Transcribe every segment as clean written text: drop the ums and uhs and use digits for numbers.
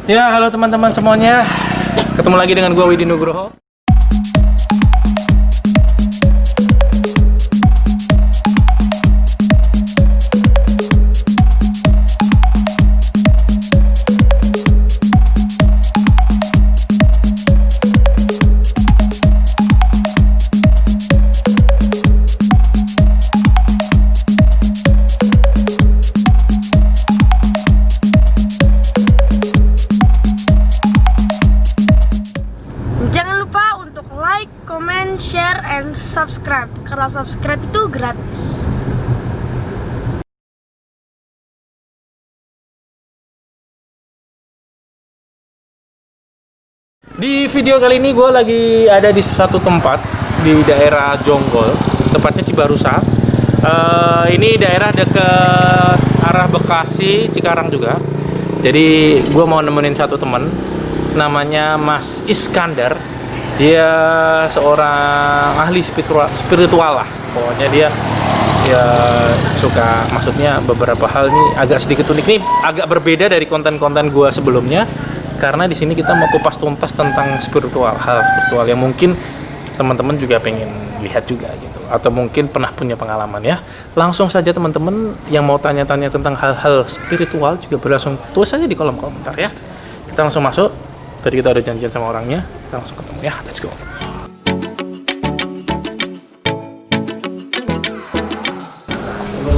Ya, halo teman-teman semuanya. Ketemu lagi dengan gua Widi Nugroho. Jangan lupa untuk like, comment, share, and subscribe. Karena subscribe itu gratis. Di video kali ini gue lagi ada di satu tempat di daerah Jonggol, tepatnya Cibarusa. Ini daerah dekat arah Bekasi, Cikarang juga. Jadi gue mau nemenin satu temen, namanya Mas Iskandar. Dia seorang ahli spiritual lah. Pokoknya dia ya suka, maksudnya beberapa hal ini agak sedikit unik nih, agak berbeda dari konten-konten gue sebelumnya. Karena di sini kita mau kupas tuntas tentang hal spiritual yang mungkin teman-teman juga pengen lihat juga gitu, atau mungkin pernah punya pengalaman ya. Langsung saja teman-teman yang mau tanya-tanya tentang hal-hal spiritual juga boleh langsung tulis saja di kolom komentar ya. Kita langsung masuk. Tadi kita ada janjian sama orangnya, kita langsung ketemu ya. Let's go.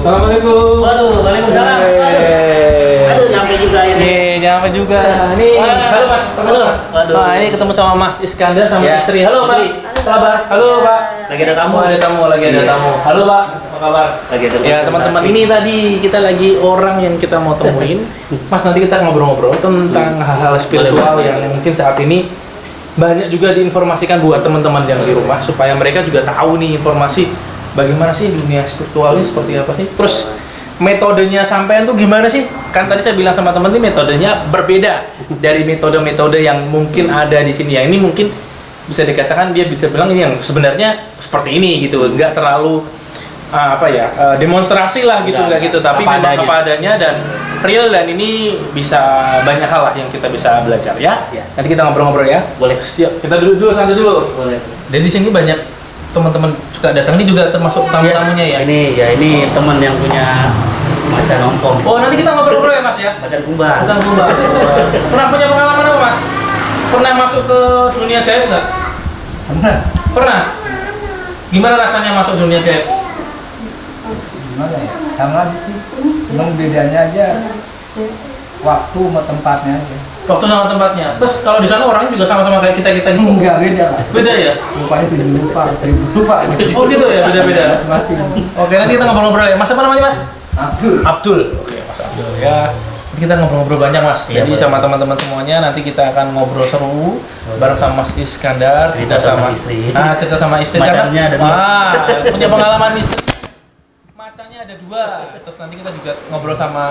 Assalamualaikum. Waduh, waalaikumsalam. Aduh, nyampe juga ini. Nih, nyampe juga. Nih, halo Mas. Halo. Waduh. Nah, ini ketemu sama Mas Iskandar sama Ya. istri. Halo Pak. Istri. Apa kabar? Halo Pak. Lagi ada tamu. Lagi ada Iya. tamu. Halo Pak. Apa kabar? Lagi ada Ya teman-teman, ini tadi kita lagi orang yang kita mau temuin. Mas, nanti kita ngobrol-ngobrol tentang hal-hal spiritual Boleh. yang mungkin saat ini banyak juga diinformasikan buat teman-teman yang di rumah, supaya mereka juga tahu nih informasi bagaimana sih dunia spiritual ini seperti apa sih. Terus metodenya sampean tuh gimana sih? Kan tadi saya bilang sama teman ini metodenya berbeda dari metode-metode yang mungkin ada di sini. Yang ini mungkin bisa dikatakan dia bisa bilang ini yang sebenarnya seperti ini gitu, nggak terlalu demonstrasi lah gitu, nggak gitu, tapi memang apa adanya dan real, dan ini bisa banyak hal lah yang kita bisa belajar ya. Ya. Nanti kita ngobrol-ngobrol ya. Boleh. Siap. Kita duduk dulu, santai dulu. Boleh. Dan di sini banyak teman-teman suka datang, ini juga termasuk tamu-tamunya ya. Ini teman yang punya macan ompong. Oh, nanti kita ngobrol-ngobrol ya Mas ya. Macan kumbang. Macan kumbang. Pernah punya pengalaman apa Mas? Pernah masuk ke dunia gaib nggak? Pernah. Pernah. Gimana rasanya masuk dunia gaib? Gimana ya? Sama sih. Cuma bedanya aja waktu sama tempatnya aja. Waktu sama tempatnya. Terus kalau di sana orangnya juga sama-sama kayak kita-kita gitu? Enggak beda lah. Beda ya? Rupanya 7 rupa, 1000 rupa. Oh gitu ya, beda-beda. Masing-masing. Oke, nanti kita ngobrol-ngobrol ya. Mas, apa namanya Mas? Abdul. Abdul. Oke, Mas Abdul ya. Nanti kita ngobrol-ngobrol banyak Mas. Iya, Jadi boleh. sama teman-teman semuanya nanti kita akan ngobrol seru bareng sama Mas Iskandar. Cerita sama istri. Cerita sama istri. Macannya ada dua. Punya pengalaman istri. Macannya ada 2. Terus nanti kita juga ngobrol sama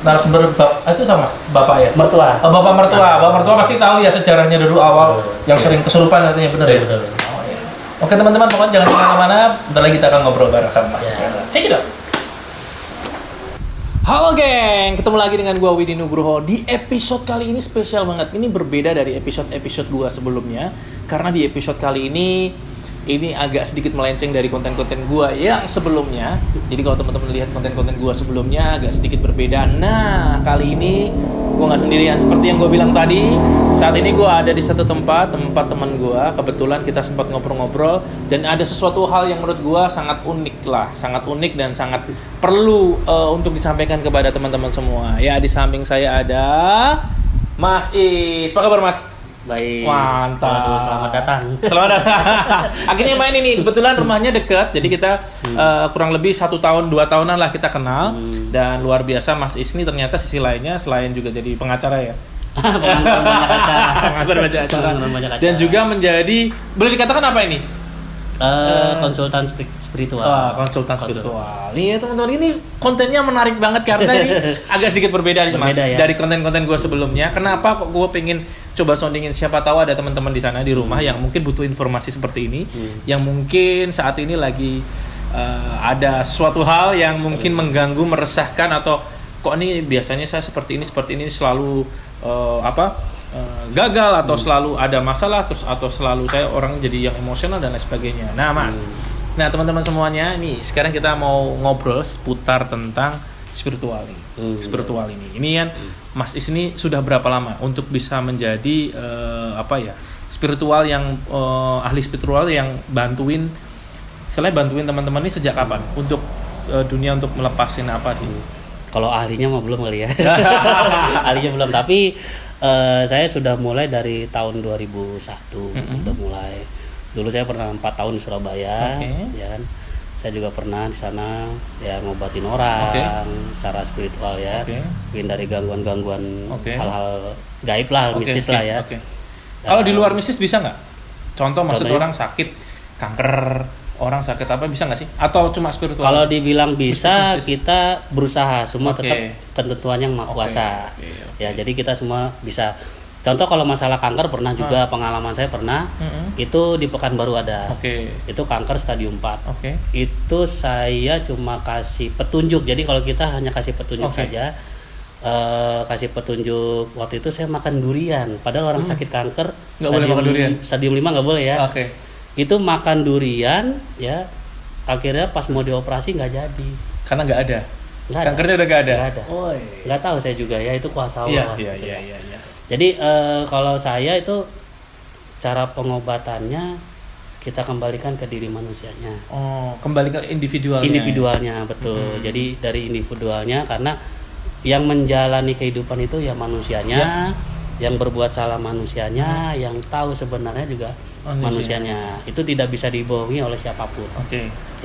narasumber itu sama bapak ya. Mertua. Oh, bapak mertua. Bapak mertua pasti tahu ya sejarahnya dulu awal yang sering kesurupan katanya, bener ya? Betul. Oh, iya. Oke teman-teman, pokoknya jangan kemana-mana. Bentar lagi kita akan ngobrol bareng sama Mas Iskandar. Check it out. Halo geng, ketemu lagi dengan gua Widi Nugroho. Di episode kali ini spesial banget. Ini berbeda dari episode-episode gua sebelumnya, karena di episode kali ini agak sedikit melenceng dari konten-konten gua yang sebelumnya. Jadi kalau teman-teman lihat konten-konten gua sebelumnya agak sedikit berbeda. Nah, kali ini gua nggak sendirian. Seperti yang gua bilang tadi, saat ini gua ada di satu tempat teman gua. Kebetulan kita sempat ngobrol-ngobrol dan ada sesuatu hal yang menurut gua sangat unik dan sangat perlu untuk disampaikan kepada teman-teman semua. Ya, di samping saya ada Mas Is. Apa kabar Mas? Baik. Mantap. Waduh, selamat datang. Selamat datang. Akhirnya main ini. Kebetulan rumahnya dekat, jadi kita kurang lebih 1 tahun 2 tahunan lah kita kenal. Dan luar biasa Mas Is ini ternyata sisi lainnya selain juga jadi pengacara ya. Pengacara Banyak acara. banyak acara. Dan juga menjadi, boleh dikatakan apa ini? Konsultan spiritual. Konsultan spiritual. Iya teman-teman, ini kontennya menarik banget karena ini agak sedikit berbeda nih Mas Berbeda, ya? dari konten-konten gue sebelumnya. Kenapa kok gue pengen coba soundingin, siapa tahu ada teman-teman di sana di rumah yang mungkin butuh informasi seperti ini, yang mungkin saat ini lagi ada suatu hal yang mungkin mengganggu, meresahkan atau kok ini biasanya saya seperti ini selalu gagal atau selalu ada masalah terus atau selalu saya orang jadi yang emosional dan lain sebagainya. Nah Mas, nah teman-teman semuanya, nih sekarang kita mau ngobrol seputar tentang spiritual ini. Ini kan Mas Is ini sudah berapa lama untuk bisa menjadi spiritual yang ahli spiritual yang bantuin teman-teman ini sejak kapan untuk dunia untuk melepasin apa sih? Kalau ahlinya mah belum kali ya. Ahlinya belum, tapi saya sudah mulai dari tahun 2001. Udah mulai. Dulu saya pernah 4 tahun di Surabaya, ya kan. Saya juga pernah di sana ya ngobatin orang secara spiritual ya. Mungkin dari gangguan-gangguan hal-hal gaib lah, mistis lah ya. Kalau di luar mistis bisa nggak? Contoh maksud orang sakit kanker, orang sakit apa bisa nggak sih? Atau cuma spiritual? Kalau dibilang bisa, kita berusaha semua tetap ketentuan yang Maha Kuasa. Ya, jadi kita semua bisa. Contoh kalau masalah kanker pernah juga, pengalaman saya pernah. Itu di Pekanbaru ada. Itu kanker stadium 4. Itu saya cuma kasih petunjuk. Jadi kalau kita hanya kasih petunjuk saja, kasih petunjuk. Waktu itu saya makan durian. Padahal orang sakit kanker nggak boleh makan durian. Stadium 5 nggak boleh ya. Itu makan durian ya. Akhirnya pas mau dioperasi nggak jadi. Karena nggak ada. Kankernya udah nggak ada. Nggak tahu saya juga ya, itu kuasa Allah. Iya. Jadi kalau saya itu cara pengobatannya kita kembalikan ke diri manusianya. Kembali ke individualnya. Individualnya, betul. Jadi dari individualnya, karena yang menjalani kehidupan itu ya manusianya, yang berbuat salah manusianya, yang tahu sebenarnya juga manusianya. Itu tidak bisa dibohongi oleh siapapun.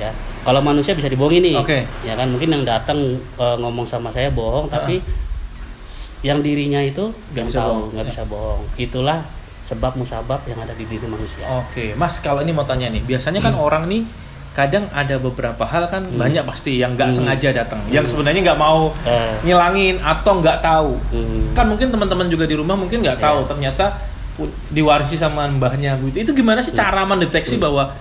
Ya. Kalau manusia bisa dibohongi nih. Ya kan, mungkin yang datang ngomong sama saya bohong, tapi yang dirinya itu nggak bisa bohong. Itulah sebab musabab yang ada di diri manusia. Mas, kalau ini mau tanya nih, biasanya kan orang nih kadang ada beberapa hal kan banyak pasti yang nggak sengaja datang, yang sebenarnya nggak mau ngilangin atau nggak tahu. Kan mungkin teman-teman juga di rumah mungkin nggak tahu ternyata diwarisi sama mbahnya gitu. Itu gimana sih cara mendeteksi bahwa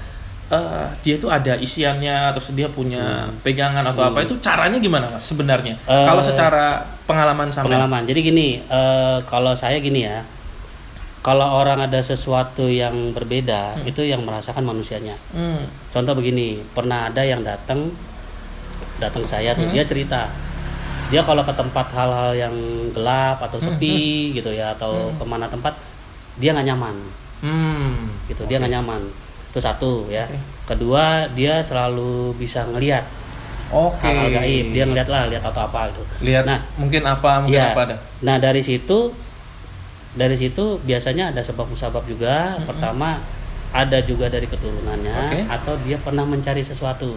dia tuh ada isiannya, terus dia punya pegangan atau apa, itu caranya gimana Mas sebenarnya? Kalau secara pengalaman. Jadi gini, kalau saya gini ya, kalau orang ada sesuatu yang berbeda, itu yang merasakan manusianya. Contoh begini, pernah ada yang datang ke saya tuh, dia cerita, dia kalau ke tempat hal-hal yang gelap atau sepi gitu ya, atau kemana tempat, dia nggak nyaman. Gitu, dia nggak nyaman. Itu satu ya. Kedua, dia selalu bisa ngelihat hal-hal gaib. Dia lihat atau apa gitu. Mungkin apa ada. Nah, dari situ biasanya ada sebab musabab juga. Pertama, ada juga dari keturunannya, atau dia pernah mencari sesuatu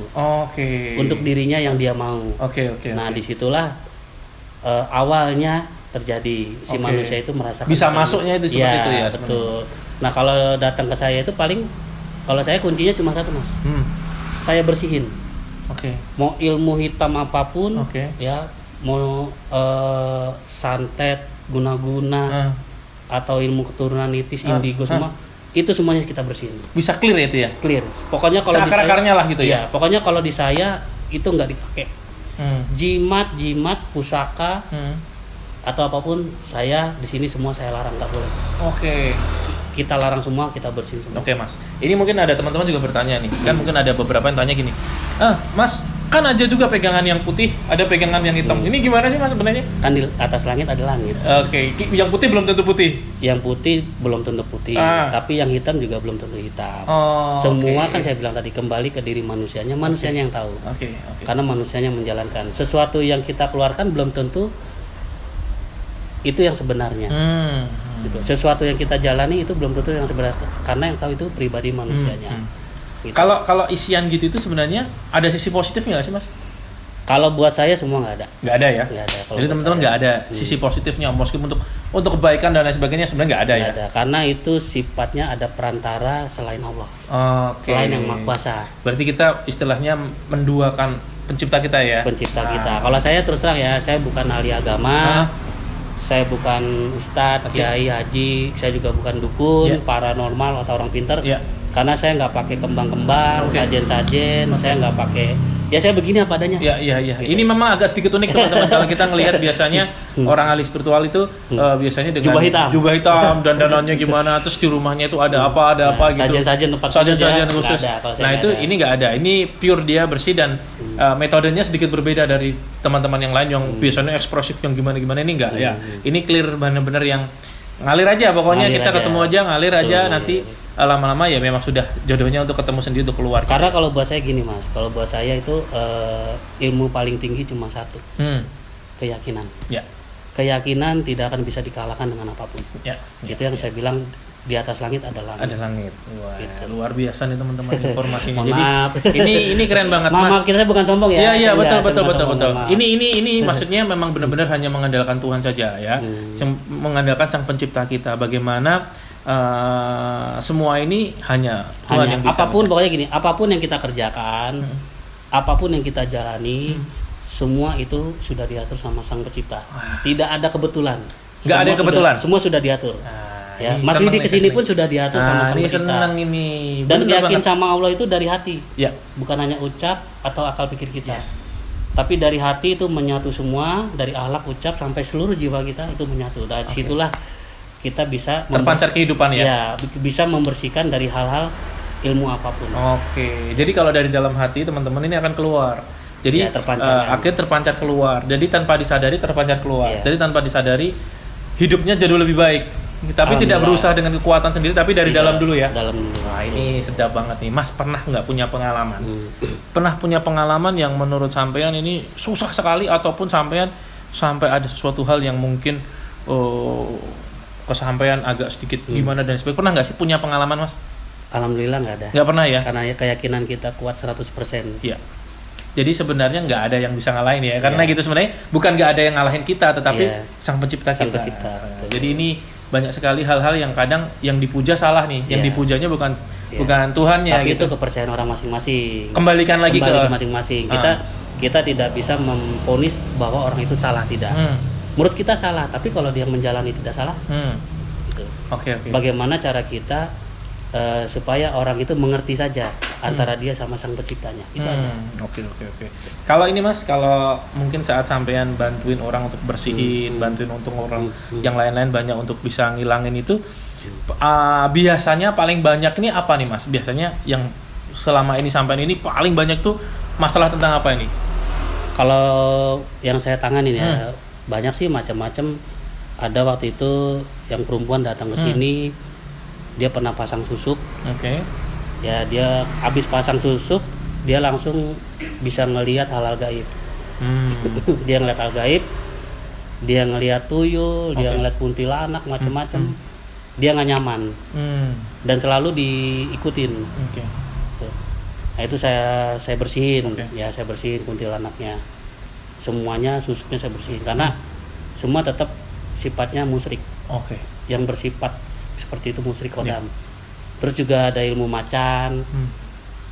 untuk dirinya yang dia mau. Nah, disitulah awalnya terjadi si manusia itu merasakan bisa masuknya itu seperti itu ya. Betul. Nah, kalau datang ke saya itu paling, kalau saya kuncinya cuma satu Mas, saya bersihin. Mau ilmu hitam apapun, ya, mau santet, guna-guna, atau ilmu keturunan nitis, indigo, semua itu semuanya kita bersihin. Bisa clear ya itu ya? Clear. Pokoknya kalau akar-akarnya lah gitu ya. Pokoknya kalau di saya itu nggak dipakai. Jimat, pusaka, atau apapun, saya di sini semua saya larang, nggak boleh. Kita larang semua, kita bersihin semua. Mas. Ini mungkin ada teman-teman juga bertanya nih. Kan mungkin ada beberapa yang tanya gini. Mas, kan ada juga pegangan yang putih, ada pegangan yang hitam. Ini gimana sih Mas sebenarnya? Kan di atas langit ada langit. Yang putih belum tentu putih. Yang putih belum tentu putih, tapi yang hitam juga belum tentu hitam. Semua kan saya bilang tadi, kembali ke diri manusianya yang tahu. Karena manusianya menjalankan. Sesuatu yang kita keluarkan belum tentu itu yang sebenarnya. Gitu. Sesuatu yang kita jalani itu belum tentu yang sebenarnya, karena yang tahu itu pribadi manusianya. Gitu. Kalau isian gitu itu sebenarnya ada sisi positifnya nggak sih Mas? Kalau buat saya semua nggak ada. Nggak ada ya? Nggak ada. Jadi teman-teman nggak ada sisi positifnya, meskipun untuk kebaikan dan lain sebagainya sebenarnya nggak ada ya? Ada, karena itu sifatnya ada perantara selain Allah. Selain yang Maha Kuasa. Berarti kita istilahnya menduakan pencipta kita ya? Pencipta kita. Kalau saya terus terang ya, saya bukan ahli agama. Saya bukan ustadz, kiai, haji, saya juga bukan dukun, paranormal atau orang pintar. Karena saya nggak pakai kembang-kembang, sajen-sajen, saya nggak pakai Ya saya begini apa adanya. Iya. Ini memang agak sedikit unik teman-teman kalau kita ngelihat biasanya orang ahli spiritual itu biasanya dengan jubah hitam dan danannya gimana, terus di rumahnya itu ada apa gitu. Sajian-sajian tempat sajian khusus. Ada, nah itu ini nggak ada. Ini pure dia bersih dan metodenya sedikit berbeda dari teman-teman yang lain yang biasanya ekspresif yang gimana ini enggak ya. Ini clear benar-benar yang ngalir aja pokoknya ngalir kita aja. ketemu aja ngalir aja nanti lama-lama ya memang sudah jodohnya untuk ketemu sendiri untuk keluar. Karena kalau buat saya gini Mas, kalau buat saya itu ilmu paling tinggi cuma satu, keyakinan. Ya. Keyakinan tidak akan bisa dikalahkan dengan apapun. Ya. Itu yang saya bilang di atas langit ada langit. Ada langit. Wah, Gitu. luar biasa nih teman-teman informasinya. Mohon Jadi maaf. ini keren banget Mas. Maaf, kita bukan sombong ya. Iya Saya betul. bukan sombong, maaf. Ini maksudnya memang benar-benar hanya mengandalkan Tuhan saja ya. Mengandalkan Sang Pencipta kita. Bagaimana semua ini hanya Tuhan yang bisa. Apapun pokoknya gini, apapun yang kita kerjakan, apapun yang kita jalani, semua itu sudah diatur sama Sang Pencipta. Tidak ada kebetulan. Nggak ada kebetulan. Semua sudah diatur. Ya, Ini Mas seneng Widi nih, kesini seneng. pun sudah diatur sama Sang ini Pencipta. senang ini. Dan Bener yakin banget. sama Allah itu dari hati, Ya. bukan hanya ucap atau akal pikir kita. Yes. Tapi dari hati itu menyatu semua, dari akhlak, ucap sampai seluruh jiwa kita itu menyatu. Dan situlah kita bisa Terpancar kehidupan ya. ya, bisa membersihkan dari hal-hal ilmu apapun. Oke, jadi kalau dari dalam hati teman-teman ini akan keluar. Jadi Ya, terpancar. akhirnya terpancar keluar. Jadi tanpa disadari terpancar keluar. Ya. Jadi tanpa disadari hidupnya jauh lebih baik. Tapi tidak berusaha dengan kekuatan sendiri, tapi dari Tidak, dalam dulu ya. Dalam dulu. Wah ini sedap banget nih. Mas pernah nggak punya pengalaman? Hmm. Pernah punya pengalaman yang menurut sampean ini susah sekali ataupun sampean sampai ada sesuatu hal yang mungkin kesampaian agak sedikit gimana dan sebagainya. Pernah nggak sih punya pengalaman Mas? Alhamdulillah nggak ada. Nggak pernah ya? Karena keyakinan kita kuat 100%. Iya. Jadi sebenarnya nggak ada yang bisa ngalahin ya, karena gitu sebenarnya bukan nggak ada yang ngalahin kita, tetapi Iya. Sang Pencipta Sang kita. Pencipta, betul. Jadi ini banyak sekali hal-hal yang kadang yang dipuja salah nih, yang Iya. dipujanya bukan Iya. bukan Tuhannya Tapi gitu. itu kepercayaan orang masing-masing. Kembalikan lagi Kembali ke ke masing-masing. Kita tidak bisa memvonis bahwa orang itu salah, tidak. Menurut kita salah, tapi kalau dia menjalani tidak salah, gitu. Oke. Bagaimana cara kita supaya orang itu mengerti saja antara dia sama Sang Penciptanya, itu aja. Oke. Kalau ini Mas, kalau mungkin saat sampean bantuin orang untuk bersihin, bantuin untuk orang yang lain-lain banyak untuk bisa ngilangin itu, biasanya paling banyak ini apa nih Mas? Biasanya yang selama ini sampean ini paling banyak tuh masalah tentang apa ini? Kalau yang saya tangani ya banyak sih macam-macam. Ada waktu itu yang perempuan datang ke sini, dia pernah pasang susuk. Oke. Ya dia habis pasang susuk, dia langsung bisa ngelihat hal-hal gaib. Dia ngelihat hal gaib, dia ngelihat tuyul, dia ngelihat kuntilanak macam-macam. Dia nggak nyaman dan selalu diikutin. Oke. Tuh. Nah itu saya bersihin, Oke. ya saya bersihin kuntilanaknya, semuanya susuknya saya bersihin karena semua tetap sifatnya musyrik, Oke. yang bersifat seperti itu musyrik kodam. Terus juga ada ilmu macan,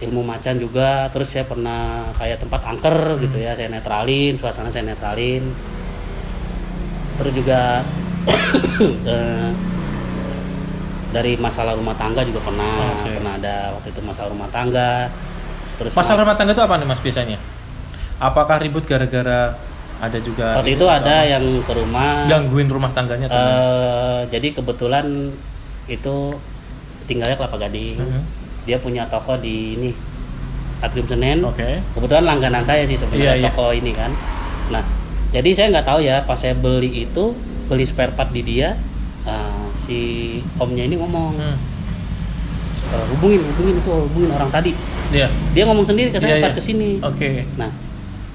ilmu macan juga. Terus saya pernah kayak tempat angker gitu ya, saya netralin, suasana saya netralin. Terus juga dari masalah rumah tangga juga pernah ada waktu itu masalah rumah tangga. Terus Masalah rumah tangga itu apa nih Mas biasanya? Apakah ribut gara-gara ada juga waktu itu ada yang ke rumah gangguin rumah tangganya tuh? jadi kebetulan itu tinggalnya Kelapa Gading. Dia punya toko di ini Atrium Senen. Oke. Kebetulan langganan saya sih sebenarnya Iya. toko ini kan. Nah, jadi saya nggak tahu ya pas saya beli spare part di dia, si omnya ini ngomong hubungin orang tadi. Iya. Dia ngomong sendiri ke saya Iya, pas iya. kesini. Oke.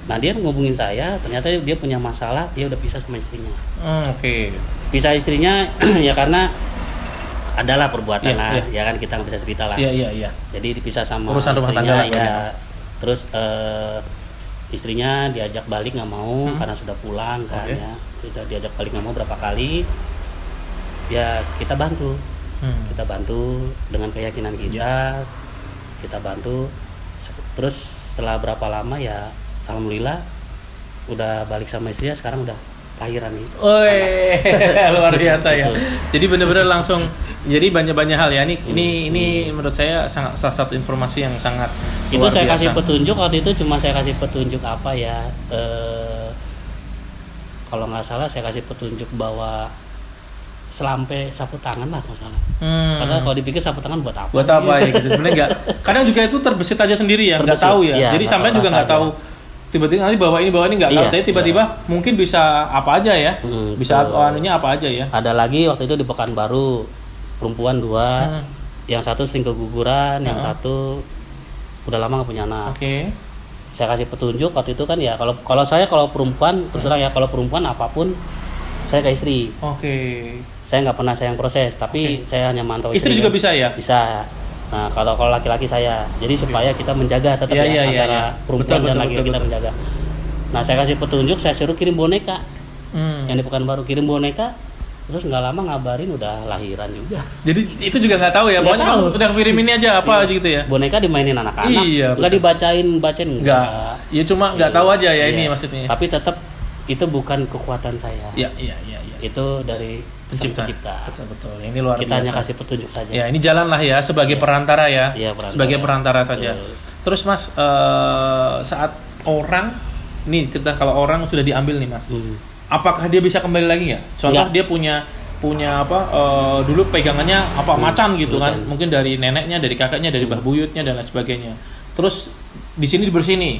Nah dia ngubungin saya, ternyata dia punya masalah, dia udah pisah sama istrinya. Oke. Pisah istrinya ya karena adalah perbuatan Iya, lah, iya. ya kan kita nggak bisa cerita lah. Iya. Jadi dipisah sama Urusan rumah istrinya, tangga lah, ya. banyak. Terus istrinya diajak balik nggak mau karena sudah pulang kan Oke. ya. Sudah diajak balik nggak mau berapa kali. Ya kita bantu. Kita bantu dengan keyakinan kita. Kita bantu. Terus setelah berapa lama ya alhamdulillah udah balik sama istrinya, sekarang udah lahiran nih. Luar biasa ya. Betul. Jadi benar-benar langsung Jadi banyak hal ya. Ini menurut saya salah satu informasi yang sangat Itu luar saya biasa. kasih petunjuk waktu itu, cuma saya kasih petunjuk apa ya? Kalau nggak salah saya kasih petunjuk bahwa selampe sapu tangan lah kalau salah. Karena kalau dipikir sapu tangan buat apa? Buat apa ya gitu sebenarnya nggak. Kadang juga itu terbesit aja sendiri ya, nggak Terbesit, tahu ya. iya, Jadi nggak sampai tahu juga rasa nggak aja. tahu. Tiba-tiba nanti bawa ini nggak tahu. Iya, Tapi tiba-tiba mungkin bisa apa aja ya. Bisa betul. anunya apa aja ya. Ada lagi waktu itu di Pekanbaru, perempuan 2, yang satu sering keguguran, yang satu udah lama nggak punya anak. Oke. Saya kasih petunjuk waktu itu kan ya, kalau perempuan terus terang ya, kalau perempuan apapun saya ke istri. Oke. Saya nggak pernah saya yang proses, tapi saya hanya mantau Istri juga bisa ya? Bisa. Nah, kalau laki-laki saya, jadi supaya kita menjaga tetap Iya, iya, antara iya. perempuan Betul, dan betul, laki betul, kita betul. menjaga. Nah, saya kasih petunjuk, saya suruh kirim boneka. Yang di Pekanbaru kirim boneka, terus nggak lama ngabarin udah lahiran juga. Jadi itu juga nggak tahu ya. Nggak Pokoknya tahu. kamu udah kirim ini aja apa aja gitu ya. Boneka dimainin anak-anak, Iya, nggak betul. bacain Enggak. Ya cuma nggak tahu aja ya ini Iya. maksudnya. Tapi tetap itu bukan kekuatan saya. Iya. Itu dari Sang Pencipta. Pencipta. Betul. Ini luar Kita biasa. hanya kasih petunjuk saja. Ya, ini jalan lah ya sebagai perantara ya. Iya, perantara. Sebagai perantara saja. Betul. Terus Mas, saat orang nih cerita kalau orang sudah diambil nih Mas. Apakah dia bisa kembali lagi nggak? Contoh Nggak. dia punya apa dulu pegangannya apa macan gitu kan. macan. Mungkin dari neneknya, dari kakaknya, dari mbah buyutnya dan lain sebagainya. Terus di sini dibersihin nih.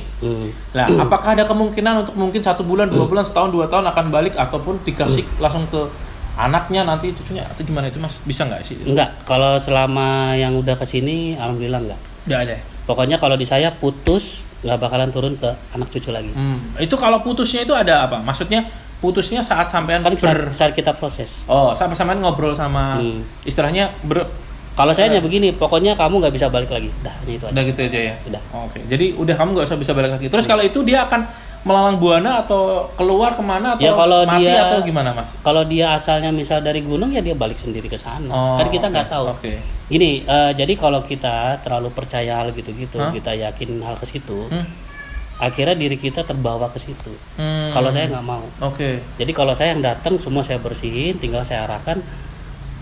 Nah, apakah ada kemungkinan untuk mungkin 1 bulan, 2 bulan, setahun, 2 tahun akan balik ataupun dikasih langsung ke anaknya nanti cucunya atau gimana itu Mas? Bisa nggak sih? Enggak, kalau selama yang udah kesini alhamdulillah enggak. Nggak ada. Pokoknya kalau di saya putus nggak bakalan turun ke anak cucu lagi. Itu kalau putusnya itu ada apa? Maksudnya putusnya saat sampean Kan saat kita proses. Oh, sampai sampean ngobrol sama istilahnya Kalau saya hanya begini, pokoknya kamu nggak bisa balik lagi. Dah, ini itu aja. udah gitu aja ya. Udah. Oke. Jadi udah kamu nggak usah bisa balik lagi. Terus kalau itu dia akan melalang buana atau keluar kemana atau Ya, kalau mati dia- atau gimana Mas? Kalau dia asalnya misal dari gunung ya dia balik sendiri ke sana. Oh, Kan kita oke, nggak tahu. oke. Gini, jadi kalau kita terlalu percaya hal gitu-gitu, Hah? kita yakin hal ke situ, akhirnya diri kita terbawa ke situ. Hmm. Kalau saya nggak mau. Oke. Jadi kalau saya yang datang semua saya bersihin, tinggal saya arahkan.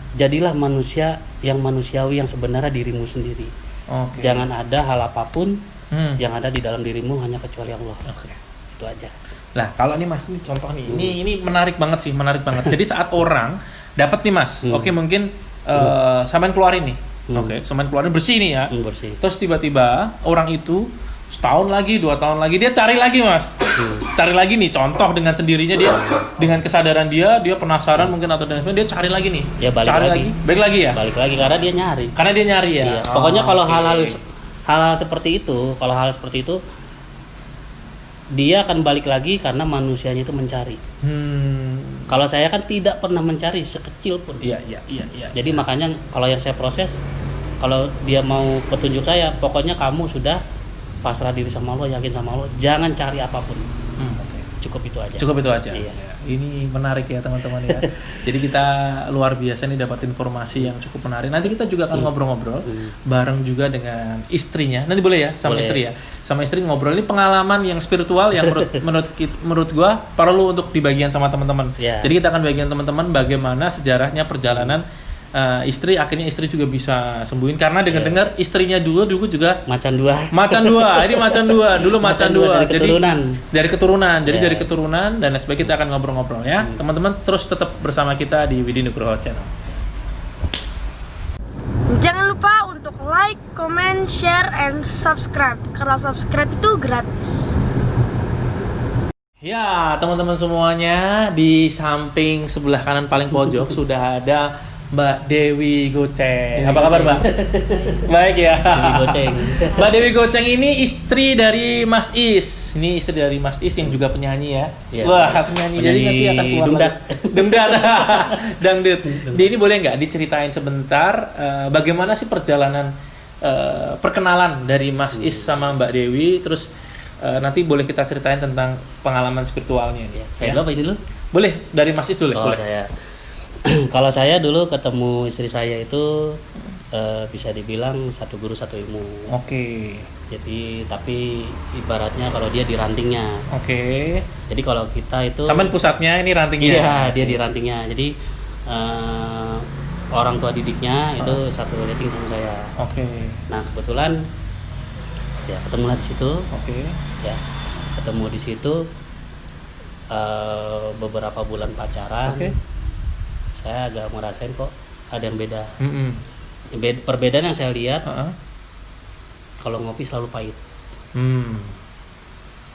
Jadilah manusia yang manusiawi yang sebenarnya dirimu sendiri. Oke. Jangan ada hal apapun Hmm. yang ada di dalam dirimu hanya kecuali Allah. Oke. Itu aja. Nah, kalau ini Mas ini contoh nih. Ini menarik banget sih, menarik banget. Jadi saat orang dapat nih Mas. Oke, mungkin sampean keluarin nih. Oke, sampean keluarin bersih nih ya. Bersih. Terus tiba-tiba orang itu setahun lagi, 2 tahun lagi dia cari lagi Mas. Cari lagi nih, contoh dengan sendirinya dia, dengan kesadaran dia penasaran mungkin atau dan sebagainya, dia cari lagi nih. Ya, balik cari lagi. balik lagi ya. Balik lagi karena dia nyari. Karena dia nyari ya. Iya. Pokoknya kalau oke. hal-hal seperti itu, dia akan balik lagi karena manusianya itu mencari. Kalau saya kan tidak pernah mencari sekecil pun. Iya. Jadi makanya kalau yang saya proses, kalau dia mau petunjuk saya, pokoknya kamu sudah pasrah diri sama Allah, yakin sama Allah, jangan cari apapun. Oke. Cukup itu aja. Cukup itu aja. Iya. Ini menarik ya teman-teman ya. Jadi kita luar biasa nih dapat informasi yang cukup menarik. Nanti kita juga akan ngobrol-ngobrol bareng juga dengan istrinya. Nanti boleh ya sama Boleh. istri ya. Sama istri ngobrol ini pengalaman yang spiritual yang menurut gua perlu untuk dibagian sama teman-teman. Iya. Jadi kita akan bagian teman-teman bagaimana sejarahnya perjalanan istri, akhirnya istri juga bisa sembuhin karena dengar-dengar istrinya dulu juga Macan dua. macan dua. Ini macan dua. Dulu macan dua. dari keturunan. Dari keturunan. Jadi Ya. dari keturunan dan lain sebagainya kita akan ngobrol-ngobrol ya. Teman-teman terus tetap bersama kita di Widi Nugroho Channel. Jangan lupa untuk like, comment, share, and subscribe. Karena subscribe itu gratis. Ya, teman-teman semuanya, di samping sebelah kanan paling pojok sudah ada Mbak Dewi Goceng. Apa kabar, Mbak? Baik ya. Dewi Goceng. Mbak Dewi Goceng ini istri dari Mas Is. Ini istri dari Mas Is yang juga penyanyi ya. Iya. Wah, penyanyi. Jadi nanti akan keluar Dangdut. lagu. Dangdut. Dangdut. Dia ini boleh nggak diceritain sebentar bagaimana sih perjalanan perkenalan dari Mas Is sama Mbak Dewi, terus nanti boleh kita ceritain tentang pengalaman spiritualnya. Ya, saya dulu apa ini dulu? Boleh dari Mas Is dulu. Oh, boleh. saya. Kalau saya dulu ketemu istri saya itu bisa dibilang satu guru satu ilmu. Oke. Jadi tapi ibaratnya kalau dia di rantingnya. Oke. Jadi kalau kita itu Sampai pusatnya ini rantingnya. iya, dia di rantingnya. Jadi orang tua didiknya itu satu rating sama saya. Oke. Nah kebetulan ya ketemulah di situ. Oke. Ya ketemu di situ beberapa bulan pacaran. Oke. Saya agak ngerasain kok ada yang beda. Mm-mm. Perbedaan yang saya lihat Uh-uh. kalau ngopi selalu pahit,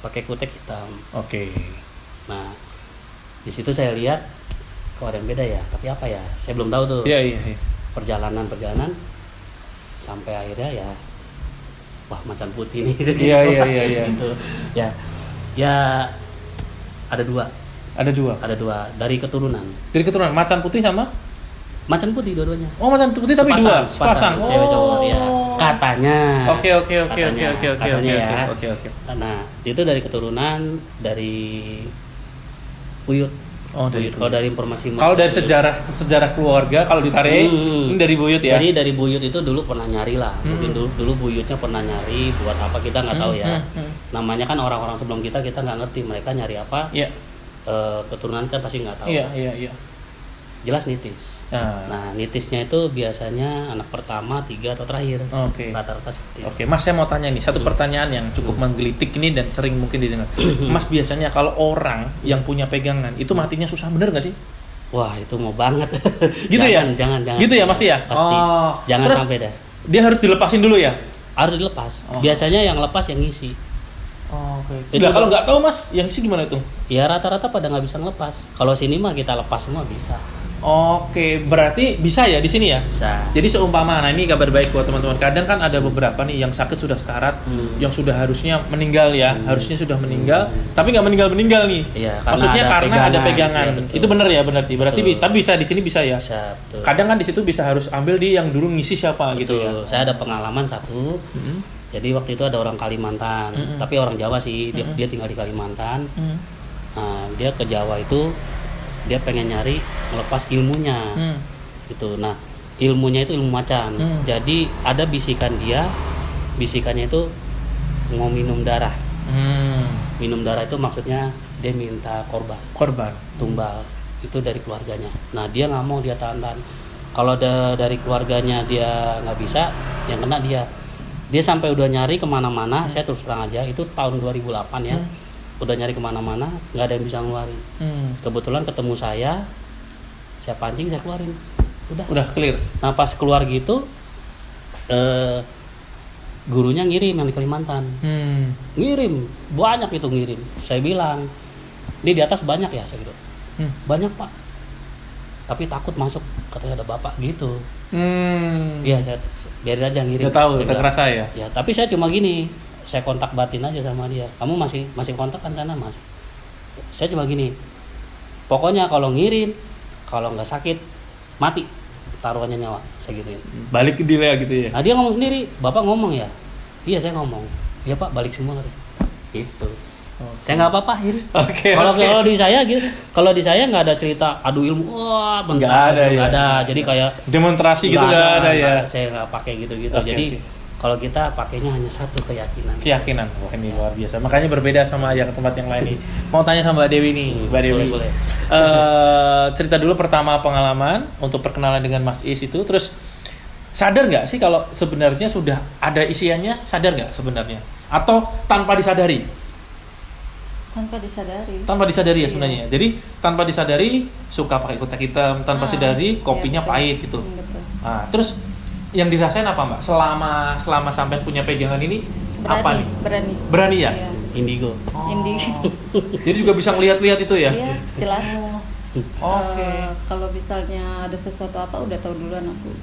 pakai kutek hitam. Oke. Nah di situ saya lihat kok ada yang beda ya, tapi apa ya saya belum tahu tuh. Iya. perjalanan sampai akhirnya ya wah macan putih nih. Iya. Gitu. Ya ada dua Ada dua. dari keturunan Dari keturunan macan putih sama? macan putih dua-duanya. Oh, macan putih tapi dua. Sepasang. Cewek cowok ya katanya. Oke. Katanya ya. Oke. Nah itu dari keturunan dari buyut. Oh, dari Buyut. Kalau dari informasi Kalau dari buyut. sejarah keluarga kalau ditarik ini dari buyut ya. Jadi dari buyut itu dulu pernah nyari lah. Mungkin dulu buyutnya pernah nyari buat apa kita nggak tahu ya. Namanya kan orang-orang sebelum kita nggak ngerti mereka nyari apa. Iya. Keturunan kan pasti nggak tahu. Iya. Jelas nitis. Nah nitisnya itu biasanya anak pertama, 3 atau terakhir. Oke. Rata-rata seperti itu. Oke, Mas saya mau tanya nih satu pertanyaan yang cukup menggelitik ini dan sering mungkin didengar. Mas biasanya kalau orang yang punya pegangan itu matinya susah, bener nggak sih? Wah itu mau banget. Gitu ya? Jangan. Gitu ya pasti ya? Pasti. Oh. Jangan Terus, sampai dah. Dia harus dilepasin dulu ya? Harus dilepas. Oh. Biasanya yang lepas yang ngisi. Oke. Itu Nah, kalau nggak tahu Mas, yang sih gimana itu? Ya rata-rata pada nggak bisa ngelepas. Kalau sini mah kita lepas semua bisa. Oke, berarti bisa ya di sini ya? Bisa. Jadi seumpama, nah ini kabar baik buat teman-teman. Kadang kan ada beberapa nih yang sakit sudah sekarat, yang sudah harusnya meninggal ya, harusnya sudah meninggal, tapi nggak meninggal nih. Iya, Maksudnya karena ada pegangan. Iya, betul. Itu benar ya, berarti Betul. bisa. Tapi bisa di sini bisa ya. Bisa, betul. Kadang kan di situ bisa harus ambil di yang dulu ngisi siapa gitu ya. Betul. Saya ada pengalaman satu. Jadi waktu itu ada orang Kalimantan, tapi orang Jawa sih. Dia tinggal di Kalimantan. Nah, dia ke Jawa itu dia pengen nyari ngelepas ilmunya. Gitu. Nah, ilmunya itu ilmu macan. Jadi ada bisikannya itu mau minum darah. Minum darah itu maksudnya dia minta korban, tumbal. Itu dari keluarganya. Nah, dia nggak mau, dia tahan. Kalau dari keluarganya dia nggak bisa, yang kena dia. Dia sampai udah nyari kemana-mana. Saya terus terang aja, itu tahun 2008 ya. Udah nyari kemana-mana, nggak ada yang bisa ngeluarin. Kebetulan ketemu saya pancing, saya keluarin. Udah clear. Nah pas keluar gitu, gurunya ngirim yang di Kalimantan. Ngirim, banyak itu ngirim. Saya bilang, ini di atas banyak ya, saya gitu. Banyak Pak. Tapi takut masuk, katanya ada bapak gitu. Iya, saya biarin aja ngirim. Udah tahu, Saya udah bilang, kerasa ya. Ya, tapi saya cuma gini, saya kontak batin aja sama dia. Kamu masih kontak kan sana Mas? Saya cuma gini, pokoknya kalau ngirim, kalau nggak sakit, mati, taruhannya nyawa. Saya gituin. Balik ke dia gitu ya. Nah dia ngomong sendiri, bapak ngomong ya? Iya saya ngomong. Iya Pak, balik semua katanya. Gitu. Saya nggak apa-apa ini. Oke. Kalau di saya gitu, kalau di saya nggak ada cerita adu ilmu, wah bentar, nggak ada. Jadi kayak demonstrasi gitu nggak ada ya. Saya nggak pakai gitu-gitu. Oke, Jadi oke. kalau kita pakainya hanya satu keyakinan. Wah ini luar biasa. Makanya berbeda sama yang tempat yang lain nih. Mau tanya sama Mbak Dewi nih, Mbak Dewi. Boleh. Cerita dulu pertama pengalaman untuk perkenalan dengan Mas Is itu, terus sadar nggak sih kalau sebenarnya sudah ada isiannya? Sadar nggak sebenarnya? Atau tanpa disadari? Tanpa disadari ya sebenarnya. Jadi tanpa disadari suka pakai kutek hitam, tanpa sadari kopinya pahit gitu. Betul. Nah, terus yang dirasain apa Mbak? Selama sampai punya pegangan ini apa nih? Berani ya? Iya. Indigo. Indigo. Jadi juga bisa ngelihat-lihat itu ya? Iya, jelas. Oke. Kalau misalnya ada sesuatu apa udah tahu duluan aku.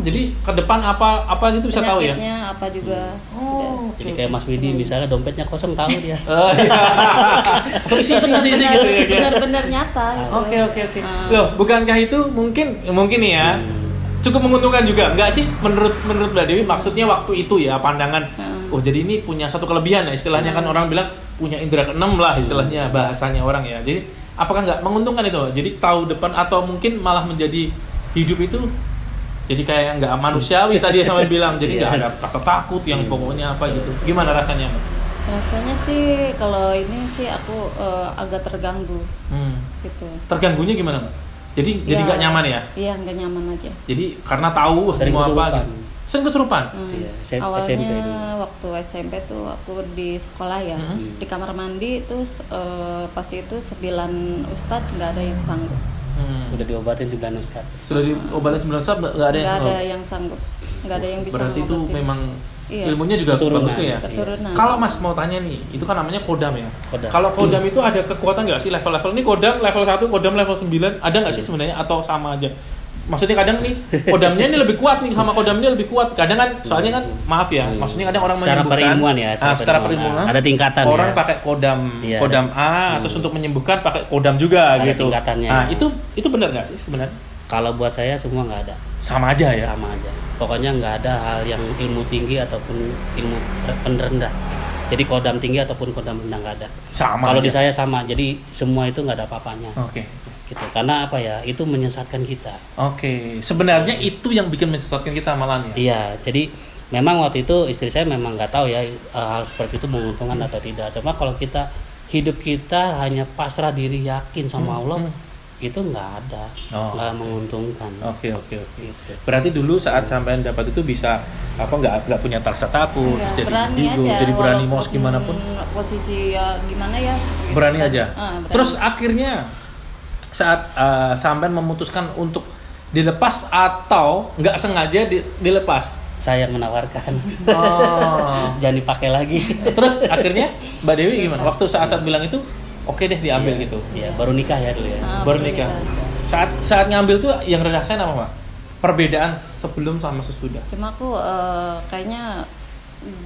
Jadi ke depan apa gitu bisa tahu ya? Penyakitnya apa juga. Udah. Jadi kayak Mas Widi misalnya dompetnya kosong tahu dia. Isi gitu ya. Benar-benar nyata gitu. Oke. Loh, bukankah itu mungkin nih ya? Cukup menguntungkan juga, enggak sih? Menurut Mbak Dewi maksudnya waktu itu ya pandangan. Oh, jadi ini punya satu kelebihan ya, istilahnya kan orang bilang punya indera keenam lah istilahnya bahasanya orang ya. Jadi apakah nggak menguntungkan itu? Jadi tahu depan atau mungkin malah menjadi hidup itu jadi kayak nggak manusiawi tadi sampai bilang, jadi nggak ada rasa takut yang pokoknya apa gitu. Gimana rasanya Mbak? Rasanya sih kalau ini sih aku agak terganggu gitu. Terganggunya gimana Mbak? Jadi Ya, nggak nyaman ya? Iya, nggak nyaman aja. Jadi karena tahu Sering mau apa kesurupan. gitu. Sering kesurupan. Iya, SMP Awalnya dulu. waktu SMP tuh aku di sekolah ya, di kamar mandi terus pas itu 9 ustadz nggak ada yang sanggup. Udah diobatin 9 ustaz. Sudah diobatin 9 sab nggak ada yang Nggak ada yang sanggup, nggak ada yang bisa Berarti itu ngobatin. memang Iya. ilmunya juga Keturunan. bagus tuh ya. Keturunan. Kalau Mas mau tanya nih, itu kan namanya kodam ya. Kodam. Kalau kodam itu ada kekuatan nggak sih level-level? Ini kodam level 1, kodam level 9, ada nggak sih sebenarnya atau sama aja? Maksudnya kadang nih kodamnya ini lebih kuat nih sama kodamnya lebih kuat. Kadang kan soalnya kan maaf ya, maksudnya kadang orang Secara menyembuhkan perilmuan ya, secara perilmuan ada tingkatan orang ya. pakai kodam Iya, kodam A, terus untuk menyembuhkan pakai kodam juga Ada gitu. tingkatannya. Nah, itu benar nggak sih sebenarnya? Kalau buat saya semua nggak ada, Sama aja ya. sama aja. Pokoknya nggak ada hal yang ilmu tinggi ataupun ilmu rendah. Jadi kodam tinggi ataupun kodam rendah nggak ada. Sama Kalau di aja. saya sama, jadi semua itu nggak ada apa-apanya. Oke. Gitu. Karena apa ya? Itu menyesatkan kita. Oke, sebenarnya itu yang bikin menyesatkan kita malah ya. Iya, jadi memang waktu itu istri saya memang nggak tahu ya hal seperti itu menguntungkan atau tidak. Cuma kalau kita hidup kita hanya pasrah diri yakin sama Allah, itu nggak ada, Oh. nggak menguntungkan. Oke. Gitu. Berarti dulu saat sampean dapat itu bisa apa nggak punya rasa takut, Nggak, jadi berani indigo, aja, jadi berani mau walaupun gimana pun posisi ya gimana ya gitu. berani aja. Berani. Terus akhirnya saat sampean memutuskan untuk dilepas atau nggak sengaja dilepas. Saya yang menawarkan, Oh. jangan dipakai lagi. Terus akhirnya Mbak Dewi gimana? Waktu saat bilang itu oke deh diambil Iya, gitu. Iya, baru nikah ya dulu ya. Baru nikah. Saat ngambil tuh yang ngerasain apa Pak? Perbedaan sebelum sama sesudah. Cuma aku kayaknya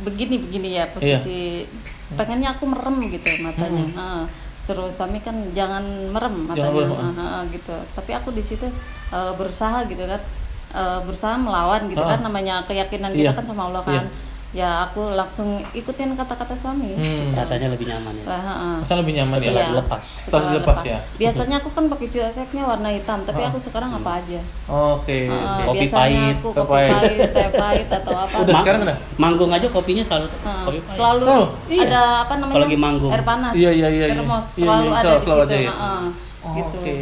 begini ya posisi pengennya aku merem gitu matanya. Suruh suami kan jangan merem Jangan matanya. merem. Gitu. Tapi aku di situ berusaha gitu kan. Berusaha melawan gitu kan, namanya keyakinan kita Iya. kan sama Allah kan. Iya. Ya aku langsung ikutin kata-kata suami. Rasanya lebih nyaman ya. Masa lebih nyaman Setelah ya? dilepas. Setelah dilepas ya? Biasanya aku kan pakai efeknya warna hitam, tapi aku sekarang apa aja. Oke. Kopi Biasanya pahit, aku teh kopi pahit. pahit, teh pahit atau apa. Udah sekarang udah? Manggung aja kopinya selalu kopi pahit. Selalu Iya. ada apa namanya? Kalau lagi manggung. Air panas. Iya. Termos Iya, selalu ada di selalu situ. aja ya? Gitu. Oke.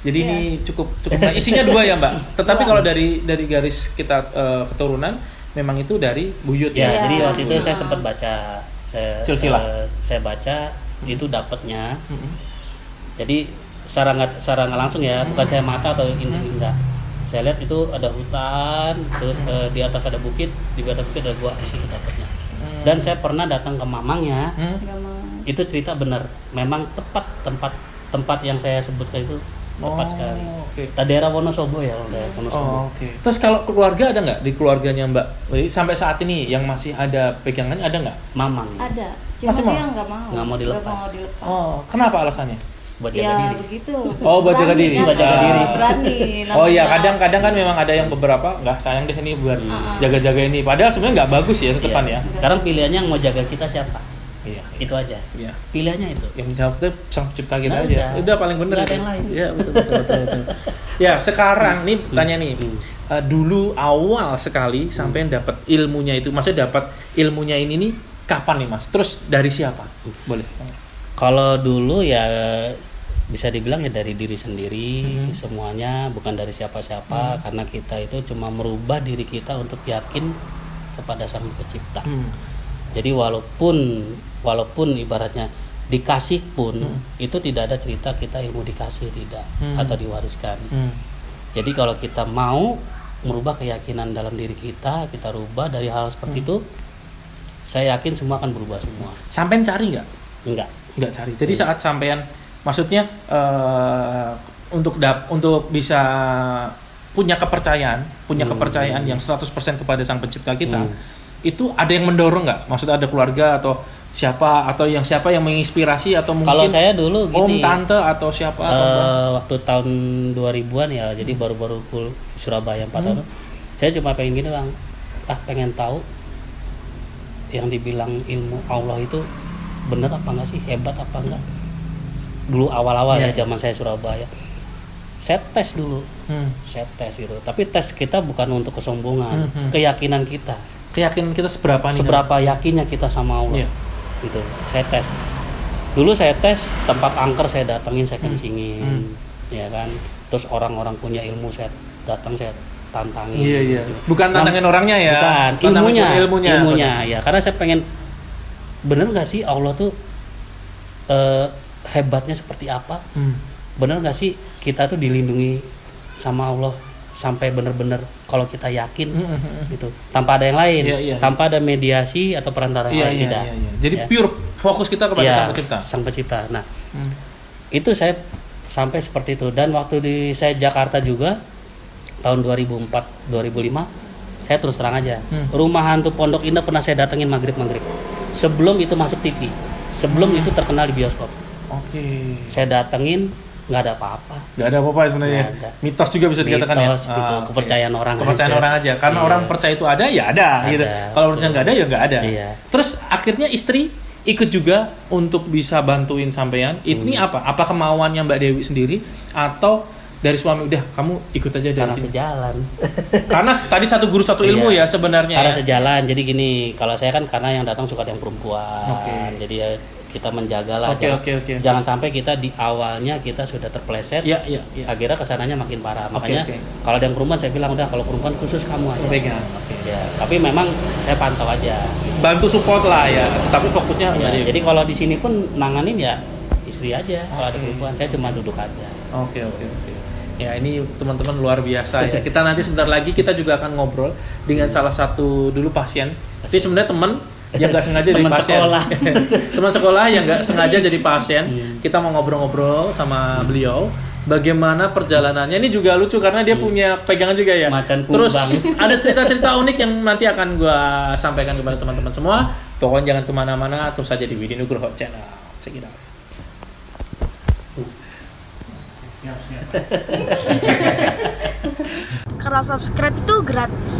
Jadi Iya. ini cukup nah, isinya 2 ya, Mbak. Tetapi Dua. kalau dari garis kita keturunan memang itu dari buyut Ya, ya. jadi Iya. waktu itu saya sempat baca, Silsilah. saya baca itu dapatnya. Mm-mm. Jadi secara nggak langsung ya, bukan saya mata atau ini enggak. Saya lihat itu ada hutan, terus di atas ada bukit, di atas bukit ada gua, di situ dapatnya. Dan saya pernah datang ke mamangnya, Nggak mau. itu cerita benar, memang tepat tempat yang saya sebutkan itu tepat sekali. Oke. Daerah Wonosobo ya, kalau saya Wonosobo. Oh, oke. Terus kalau keluarga ada nggak di keluarganya Mbak? Jadi sampai saat ini yang masih ada pegangannya ada nggak? Mamang Ada. Cuma Masih mau? dia nggak mau. Nggak mau dilepas. Oh, kenapa alasannya? buat jaga Ya diri. begitu. Oh, buat jaga diri. kan, Buat jaga diri. Berani. Oh iya, namanya. kadang-kadang kan memang ada yang beberapa nggak sayang deh ini buat jaga-jaga ini. Padahal sebenarnya nggak bagus ya tetepan Iya. ya. Sekarang pilihannya yang mau jaga kita siapa? Iya. Itu aja. Iya. Pilihannya itu. Yang menjawab itu sang pencipta kita Nah, aja. Udah paling bener. Nggak ada itu. yang lain. Iya, betul. Ya, sekarang nih tanya nih. Dulu awal sekali sampai dapat ilmunya itu, maksudnya dapat ilmunya ini nih kapan nih Mas? Terus dari siapa? Boleh. Kalau dulu ya bisa dibilang ya dari diri sendiri semuanya, bukan dari siapa-siapa, karena kita itu cuma merubah diri kita untuk yakin kepada Sang Pencipta. Jadi walaupun ibaratnya dikasih pun itu tidak ada cerita kita ilmu dikasih tidak atau diwariskan. Jadi kalau kita mau merubah keyakinan dalam diri kita rubah dari hal seperti itu, saya yakin semua akan berubah semua. Sampean cari nggak? Enggak Cari. Jadi saat sampean maksudnya untuk bisa punya kepercayaan yang 100% kepada Sang Pencipta kita, itu ada yang mendorong nggak? Maksudnya ada keluarga atau siapa yang menginspirasi atau mungkin Kalau saya dulu om, gini, tante atau siapa waktu tahun 2000-an ya, jadi baru-baru Surabaya 4 tahun, saya cuma pengen gini Bang, pengen tahu yang dibilang ilmu Allah itu bener apa enggak sih, hebat apa enggak. Dulu awal-awal ya zaman saya Surabaya, saya tes dulu, saya tes gitu. Tapi tes kita bukan untuk kesombongan, keyakinan kita seberapa nih? Seberapa yakinnya kita sama Allah. Gitu. Saya tes. Dulu saya tes tempat angker, saya datengin, saya kencingin, ya kan. terus orang-orang punya ilmu saya datang, saya tantangin. Iya. gitu. Bukan tantangin orangnya ya. Bukan, Tantangin ilmunya ya. Karena saya pengen, bener nggak sih Allah tuh hebatnya seperti apa? Bener nggak sih kita tuh dilindungi sama Allah sampai bener-bener kalau kita yakin gitu, tanpa ada yang lain, Iya. tanpa ada mediasi atau perantara yang lain, tidak. Iya. Jadi Ya. pure fokus kita kepada Ya, Sang Pencipta. Sang Pencipta. Nah, itu saya sampai seperti itu. Dan waktu di saya Jakarta juga tahun 2004-2005, saya terus terang aja, rumah hantu Pondok Indah pernah saya datengin maghrib. Sebelum itu masuk TV, sebelum itu terkenal di bioskop, Oke. saya datengin, nggak ada apa-apa. Nggak ada apa-apa sebenarnya. Nggak ada. Mitos juga bisa dikatakan Mitos, ya. gitu. Oke. Kepercayaan orang Kepercayaan aja. orang aja. Karena Iya. orang percaya itu ada, ya ada, gitu. Kalau percaya betul. nggak ada, ya nggak ada. Iya. Terus akhirnya istri ikut juga untuk bisa bantuin sampean. Ini apa? Apa kemauannya Mbak Dewi sendiri atau dari suami udah kamu ikut aja dari Karena sini? sejalan. Karena tadi satu guru satu ilmu Iya. ya sebenarnya. Karena Ya? sejalan. Jadi gini, kalau saya kan karena yang datang suka yang perempuan. Oke. Jadi ya kita menjagalah. Oke, jangan, oke. jangan sampai kita di awalnya kita sudah terpleset. Iya. Akhirnya kesananya makin parah. Makanya oke. kalau ada yang perempuan saya bilang udah, kalau perempuan khusus kamu aja. Pegang. Oke. Ya, tapi memang saya pantau aja. Bantu support lah ya. Tapi fokusnya Ya, Mbak Dewi. jadi kalau di sini pun nanganin ya istri aja. Kalau ada perempuan saya cuma duduk aja. Oke. Ya ini teman-teman luar biasa ya. Kita nanti sebentar lagi kita juga akan ngobrol dengan salah satu dulu pasien. Jadi sebenarnya teman yang nggak sengaja jadi Teman pasien. sekolah. Teman sekolah yang nggak sengaja jadi pasien. Kita mau ngobrol-ngobrol sama beliau. Bagaimana perjalanannya? Ini juga lucu karena dia punya pegangan juga ya. Macan Terus kumbang. ada cerita-cerita unik yang nanti akan gua sampaikan kepada teman-teman semua. Pokoknya jangan kemana-mana, terus saja di Widi Nugroho Channel. Check it out. Karena subscribe itu gratis.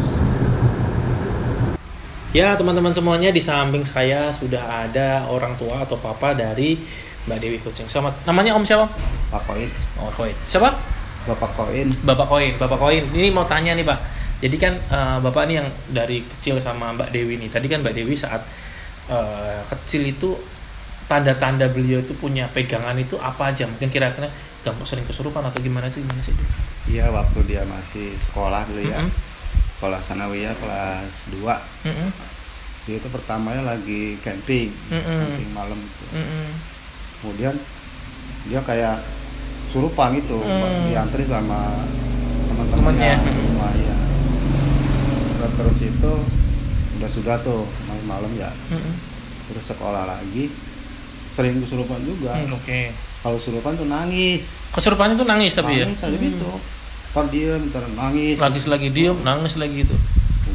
Ya teman-teman semuanya, di samping saya sudah ada orang tua atau papa dari Mbak Dewi Coaching. Selamat. Namanya Om siapa? Pak Koin, Oh Koin. Siapa? Bapak Koin. Bapak Koin. Bapak Koin. Ini mau tanya nih Pak. Jadi kan Bapak ini yang dari kecil sama Mbak Dewi nih. Tadi kan Mbak Dewi saat kecil itu tanda-tanda beliau itu punya pegangan itu apa aja? Mungkin kira-kira gampang sering kesurupan atau gimana sih? Iya, waktu dia masih sekolah dulu ya. Mm-mm. Sekolah sanawiyah kelas 2. Mm-mm. Dia itu pertamanya lagi camping, Mm-mm. camping malam gitu. Mm-mm. Kemudian dia kayak surupan gitu, diantri sama teman-temannya. Temannya. Ya. Terus itu sudah tuh malam ya. Mm-mm. Terus sekolah lagi, sering kesurupan juga. Oke. Kalau surupan tuh nangis. Kesurupannya tuh nangis tapi Nangis ya. aja gitu. Ntar diem, ntar nangis. Lagi diem, nangis lagi gitu.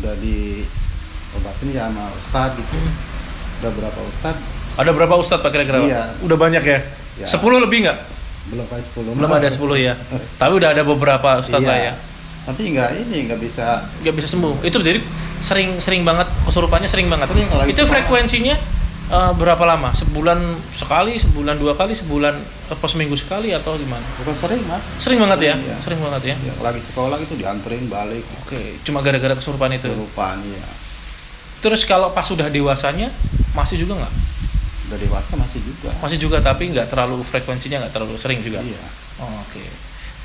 Udah diobatin ya sama ustad gitu. Udah berapa ustad? Ada berapa ustadz Pak kira-kira? Pak? Iya. Udah banyak ya? Ya. 10 lebih nggak? Belum kali 10. Belum ada 10 ya. Tapi udah ada beberapa ustadz Iya. lah ya. Tapi nggak bisa. Nggak bisa sembuh. Itu jadi sering banget kesurupannya sering banget. Sering, kalau Itu sekolah. frekuensinya berapa lama? Sebulan sekali, sebulan 2 kali, sebulan apa seminggu sekali atau gimana? Bukan sering mah. Sering banget ya? Iya. Sering banget ya. Ya, lagi sekolah itu dianterin balik. Oke, cuma gara-gara kesurupan itu. Kesurupan ya. Terus kalau pas sudah dewasanya masih juga nggak? Udah dewasa masih juga. Masih juga tapi nggak terlalu frekuensinya nggak terlalu sering juga. Iya. Oh, oke.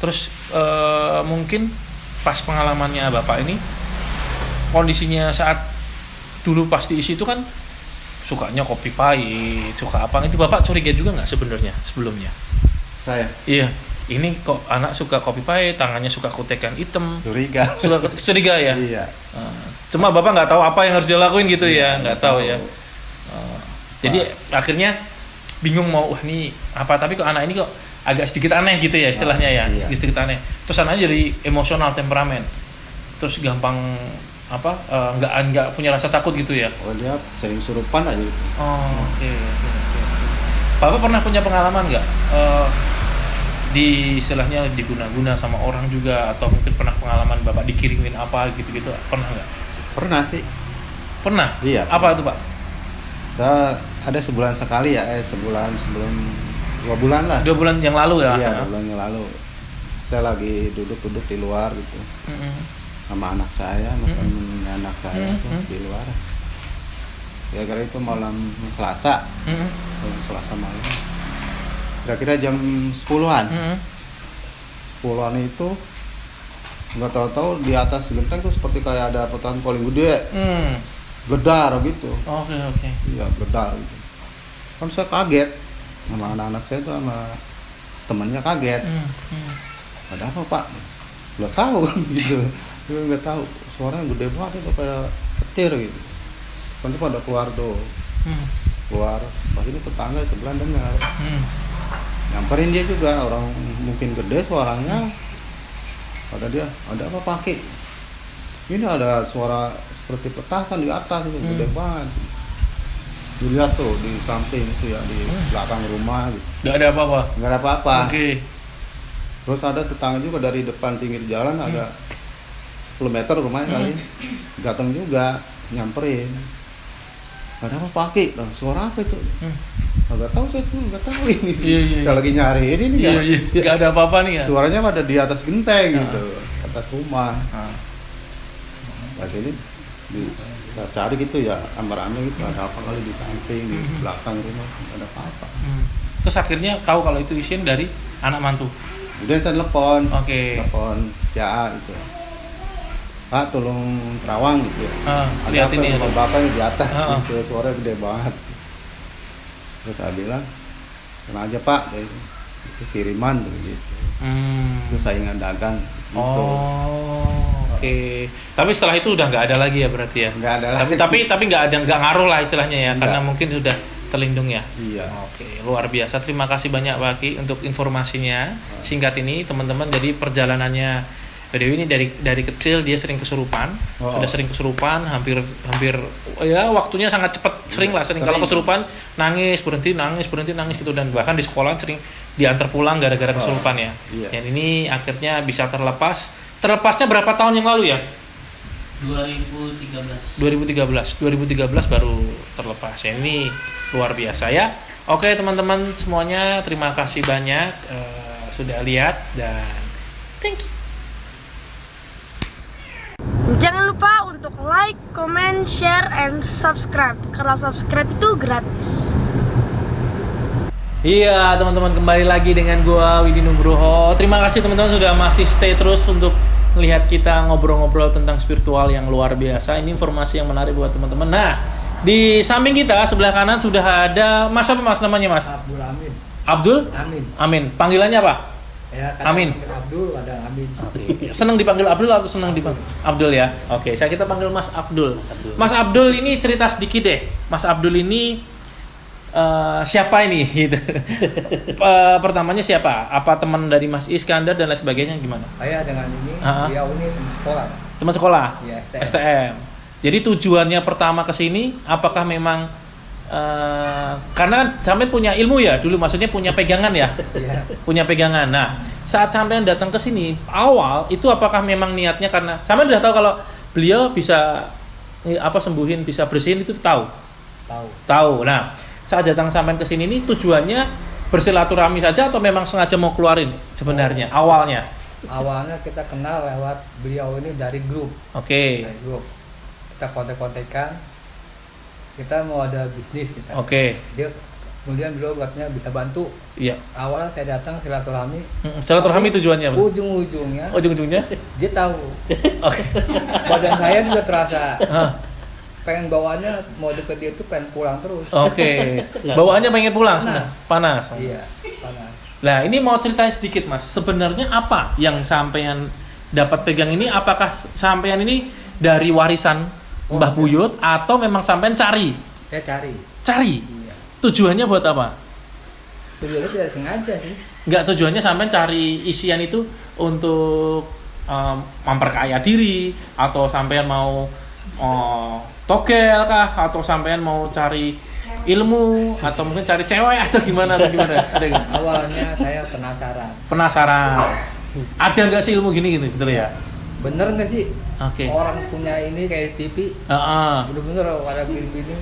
Terus mungkin pas pengalamannya Bapak ini kondisinya saat dulu pas diisi itu kan sukanya kopi pahit, suka apa itu Bapak curiga juga nggak sebenarnya sebelumnya? Saya Iya. Ini kok anak suka kopi pahit, tangannya suka kutekan hitam, curiga. suka curiga ya? Iya. Cuma Bapak nggak tahu apa yang harus dilakuin gitu ya, nggak tahu ya. Jadi akhirnya bingung mau wah ini apa, tapi kok anak ini kok agak sedikit aneh gitu ya istilahnya ya, Iya. sedikit aneh. Terus anaknya jadi emosional, temperamen, terus gampang apa nggak punya rasa takut gitu ya. Oh, dia sering surupan aja gitu. Oh, oke. Bapak pernah punya pengalaman nggak di istilahnya diguna-guna sama orang juga, atau mungkin pernah pengalaman Bapak dikirimin apa gitu-gitu, pernah nggak? Pernah sih. Pernah? Iya. Apa itu Pak? Saya ada sebulan sekali ya, sebulan sebelum 2 bulan lah. 2 bulan yang lalu ya? Iya, 2 bulan yang lalu. Saya lagi duduk-duduk di luar gitu. Sama anak saya, sama temennya anak saya tuh di luar. Kira-kira itu malam Selasa. Malam Selasa malam. Kira-kira jam 10-an. kepulauan itu nggak tahu-tahu di atas genteng tuh seperti kayak ada petasan paling gede, gedar gitu. Oke. Iya, gedar gitu. Kan saya kaget sama anak-anak saya tuh, sama temannya kaget. Ada apa Pak? Nggak tahu kan gitu. Dia nggak tahu. Suaranya gede banget itu kayak petir gitu. Kan tuh pada keluar tuh. Keluar. Pas ini tetangga sebelah dengar. Nyamperin dia juga, orang mungkin gede suaranya. Ada dia, ada apa Pak? Ini ada suara seperti petasan di atas itu, gede banget. Dilihat tuh di samping itu ya, di belakang rumah gitu. Nggak ada apa-apa. Nggak ada apa-apa. Oke. Terus ada tetangga juga dari depan pinggir jalan, ada 10 meter rumahnya kali. Datang juga, nyamperin. Ada apa Pak? Nah, suara apa itu? Nggak tahu, saya tuh nggak tahu ini. Iya. Saya lagi nyari ini Iya. Nggak ada apa-apa nih ya. Suaranya pada di atas genteng gitu, atas rumah. Pas ini kita cari gitu ya, rame-rame gitu, ada apa kali di samping, di belakang rumah, nggak ada apa-apa. Terus akhirnya tahu kalau itu isian dari anak mantu. Kemudian saya telepon, Oke. telepon si A gitu. Pak, tolong terawang gitu. Ada Lihat apa ini ya. sama bapaknya di atas Ah. gitu, suara gede banget. Terus saya bilang, kena aja Pak, itu kiriman tuh gitu. Itu saingan dagang gitu. Oke. Tapi setelah itu udah nggak ada lagi ya berarti ya. Nggak ada lagi. Tapi nggak ngaruh lah istilahnya ya, Nggak. karena mungkin sudah terlindung ya. Iya. Oke, luar biasa. Terima kasih banyak Pak Ki untuk informasinya singkat ini teman-teman. Jadi perjalanannya Dewi ini dari kecil dia sering kesurupan, sudah sering kesurupan, hampir ya waktunya sangat cepat, sering kalau kesurupan nangis berhenti gitu, dan bahkan di sekolah sering diantar pulang gara-gara kesurupan ya. Iya. Dan ini akhirnya bisa terlepasnya berapa tahun yang lalu ya? 2013 baru terlepas ya. Ini luar biasa ya. Oke teman-teman semuanya, terima kasih banyak sudah lihat dan thank you. Jangan lupa untuk like, comment, share, and subscribe. Karena subscribe itu gratis. Iya teman-teman, kembali lagi dengan gua Widi Nugroho. Terima kasih teman-teman sudah masih stay terus untuk melihat kita ngobrol-ngobrol tentang spiritual yang luar biasa. Ini informasi yang menarik buat teman-teman. Nah, di samping kita sebelah kanan sudah ada Mas, apa Mas namanya Mas? Abdul Amin. Abdul? Amin. Amin. Panggilannya apa? Ya, kadang Amin. panggil Abdul, kadang Amin. Senang dipanggil Abdul atau senang dipanggil Abdul ya? Oke, kita panggil Mas Abdul. Mas Abdul ini cerita sedikit deh. Mas Abdul ini siapa ini? Gitu. Pertamanya siapa? Apa teman dari Mas Iskandar dan lain sebagainya gimana? Saya dengan ini, dia ini teman sekolah. Teman sekolah? Iya, STM. Jadi tujuannya pertama ke sini apakah memang karena kan sampean punya ilmu ya dulu, maksudnya punya pegangan ya? Iya. Punya pegangan. Nah, saat sampean datang ke sini awal itu apakah memang niatnya karena sampean sudah tahu kalau beliau bisa sembuhin, bisa bersihin, itu tahu? Tahu. Nah, saat datang sampean ke sini ini tujuannya bersilaturahmi saja atau memang sengaja mau keluarin sebenarnya awalnya? Awalnya kita kenal lewat beliau ini dari grup. Oke. Dari grup. Kita kontak-kontakan. Kita mau ada bisnis kita. Oke. Dia kemudian beliau katanya bisa bantu. Iya. Awalnya saya datang silaturahmi. Silaturahmi tujuannya apa? Ujung-ujungnya dia tahu. Oke. Badan saya juga terasa. Pengen bawaannya mau deket dia tuh pengen pulang terus. Oke. Bawaannya pengen pulang. Panas. Iya, panas. Nah, ini mau ceritain sedikit Mas. Sebenarnya apa yang sampean dapat pegang ini? Apakah sampean ini dari warisan Mbah Buyut atau memang sampean cari? Saya cari. Iya. Tujuannya buat apa? Tujuannya tidak sengaja sih. Enggak, tujuannya sampean cari isian itu untuk memperkaya diri, atau sampean mau togel kah, atau sampean mau cari ilmu, atau mungkin cari cewek atau gimana Ada nggak? Awalnya saya Penasaran. Ada nggak sih ilmu gini gitu ya? Bener nggak sih? Oke. Orang punya ini kayak di TV. Bener-bener ada gini-gini.